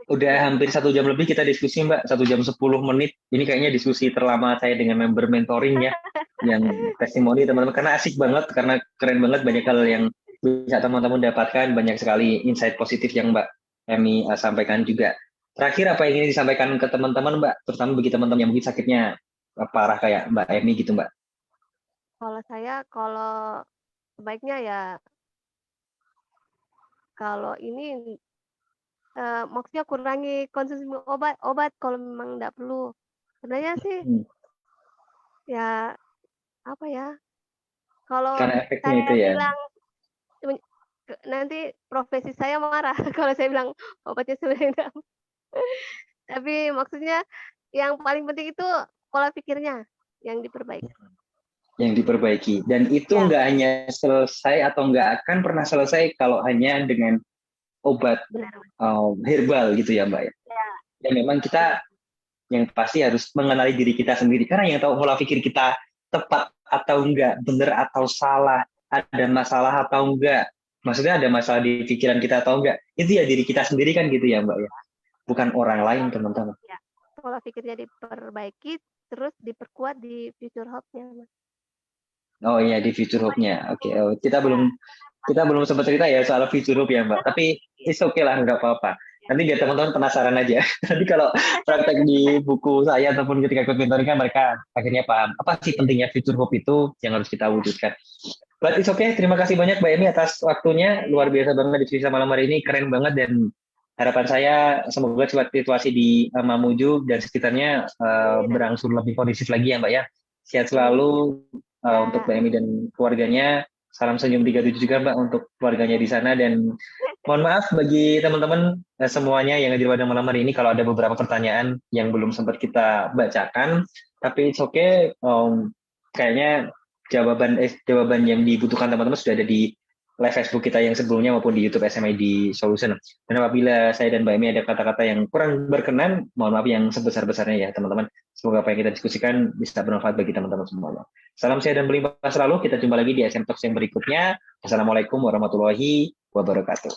Udah hampir 1 jam lebih kita diskusi Mbak, 1 jam 10 menit. Ini kayaknya diskusi terlama saya dengan member mentoring ya, yang testimoni teman-teman, karena asik banget, karena keren banget, banyak hal yang bisa teman-teman dapatkan, banyak sekali insight positif yang Mbak Emi sampaikan juga. Terakhir apa yang ingin disampaikan ke teman-teman Mbak, terutama bagi teman-teman yang mungkin sakitnya parah kayak Mbak Emi gitu Mbak? Kalau sebaiknya ya, kalau ini maksudnya kurangi konsumsi obat kalau memang nggak perlu. Sebenarnya sih ya apa ya? Kalau saya itu ya. bilang nanti profesi saya marah kalau saya bilang obatnya sebenarnya. Tapi maksudnya yang paling penting itu pola pikirnya yang diperbaiki. Yang diperbaiki. Dan itu nggak hanya selesai atau nggak akan pernah selesai kalau hanya dengan obat herbal gitu ya Mbak ya. Dan memang kita yang pasti harus mengenali diri kita sendiri, karena yang tahu pola pikir kita tepat atau enggak, benar atau salah, ada masalah atau enggak, maksudnya ada masalah di pikiran kita atau enggak, itu ya diri kita sendiri kan gitu ya Mbak ya, bukan orang lain teman-teman. Ya, pola pikirnya diperbaiki, terus diperkuat di future hope-nya. Oh iya, di future hope-nya. Oke. Kita belum sempat cerita ya soal future hope ya Mbak, tapi it's okay lah, nggak apa-apa. Nanti biar teman-teman penasaran aja. Nanti kalau praktek di buku saya ataupun ketika ikut mentoring kan mereka akhirnya paham apa sih pentingnya future hope itu yang harus kita wujudkan. But it's okay. Terima kasih banyak Mbak Emi atas waktunya. Luar biasa banget diskusi malam hari ini, keren banget, dan harapan saya semoga situasi di Mamuju dan sekitarnya berangsur lebih kondusif lagi ya Mbak ya. Sehat selalu untuk Mbak Emi dan keluarganya. Salam senyum 37 juga Mbak untuk keluarganya di sana, dan mohon maaf bagi teman-teman semuanya yang hadir pada malam hari ini kalau ada beberapa pertanyaan yang belum sempat kita bacakan, tapi it's okay. Kayaknya jawaban yang dibutuhkan teman-teman sudah ada di live Facebook kita yang sebelumnya maupun di YouTube SMID Solution. Dan apabila saya dan Mbak Emi ada kata-kata yang kurang berkenan, mohon maaf yang sebesar-besarnya ya teman-teman. Semoga apa yang kita diskusikan bisa bermanfaat bagi teman-teman semuanya. Salam sehat dan berlimpah selalu. Kita jumpa lagi di SM Talks yang berikutnya. Assalamualaikum warahmatullahi wabarakatuh.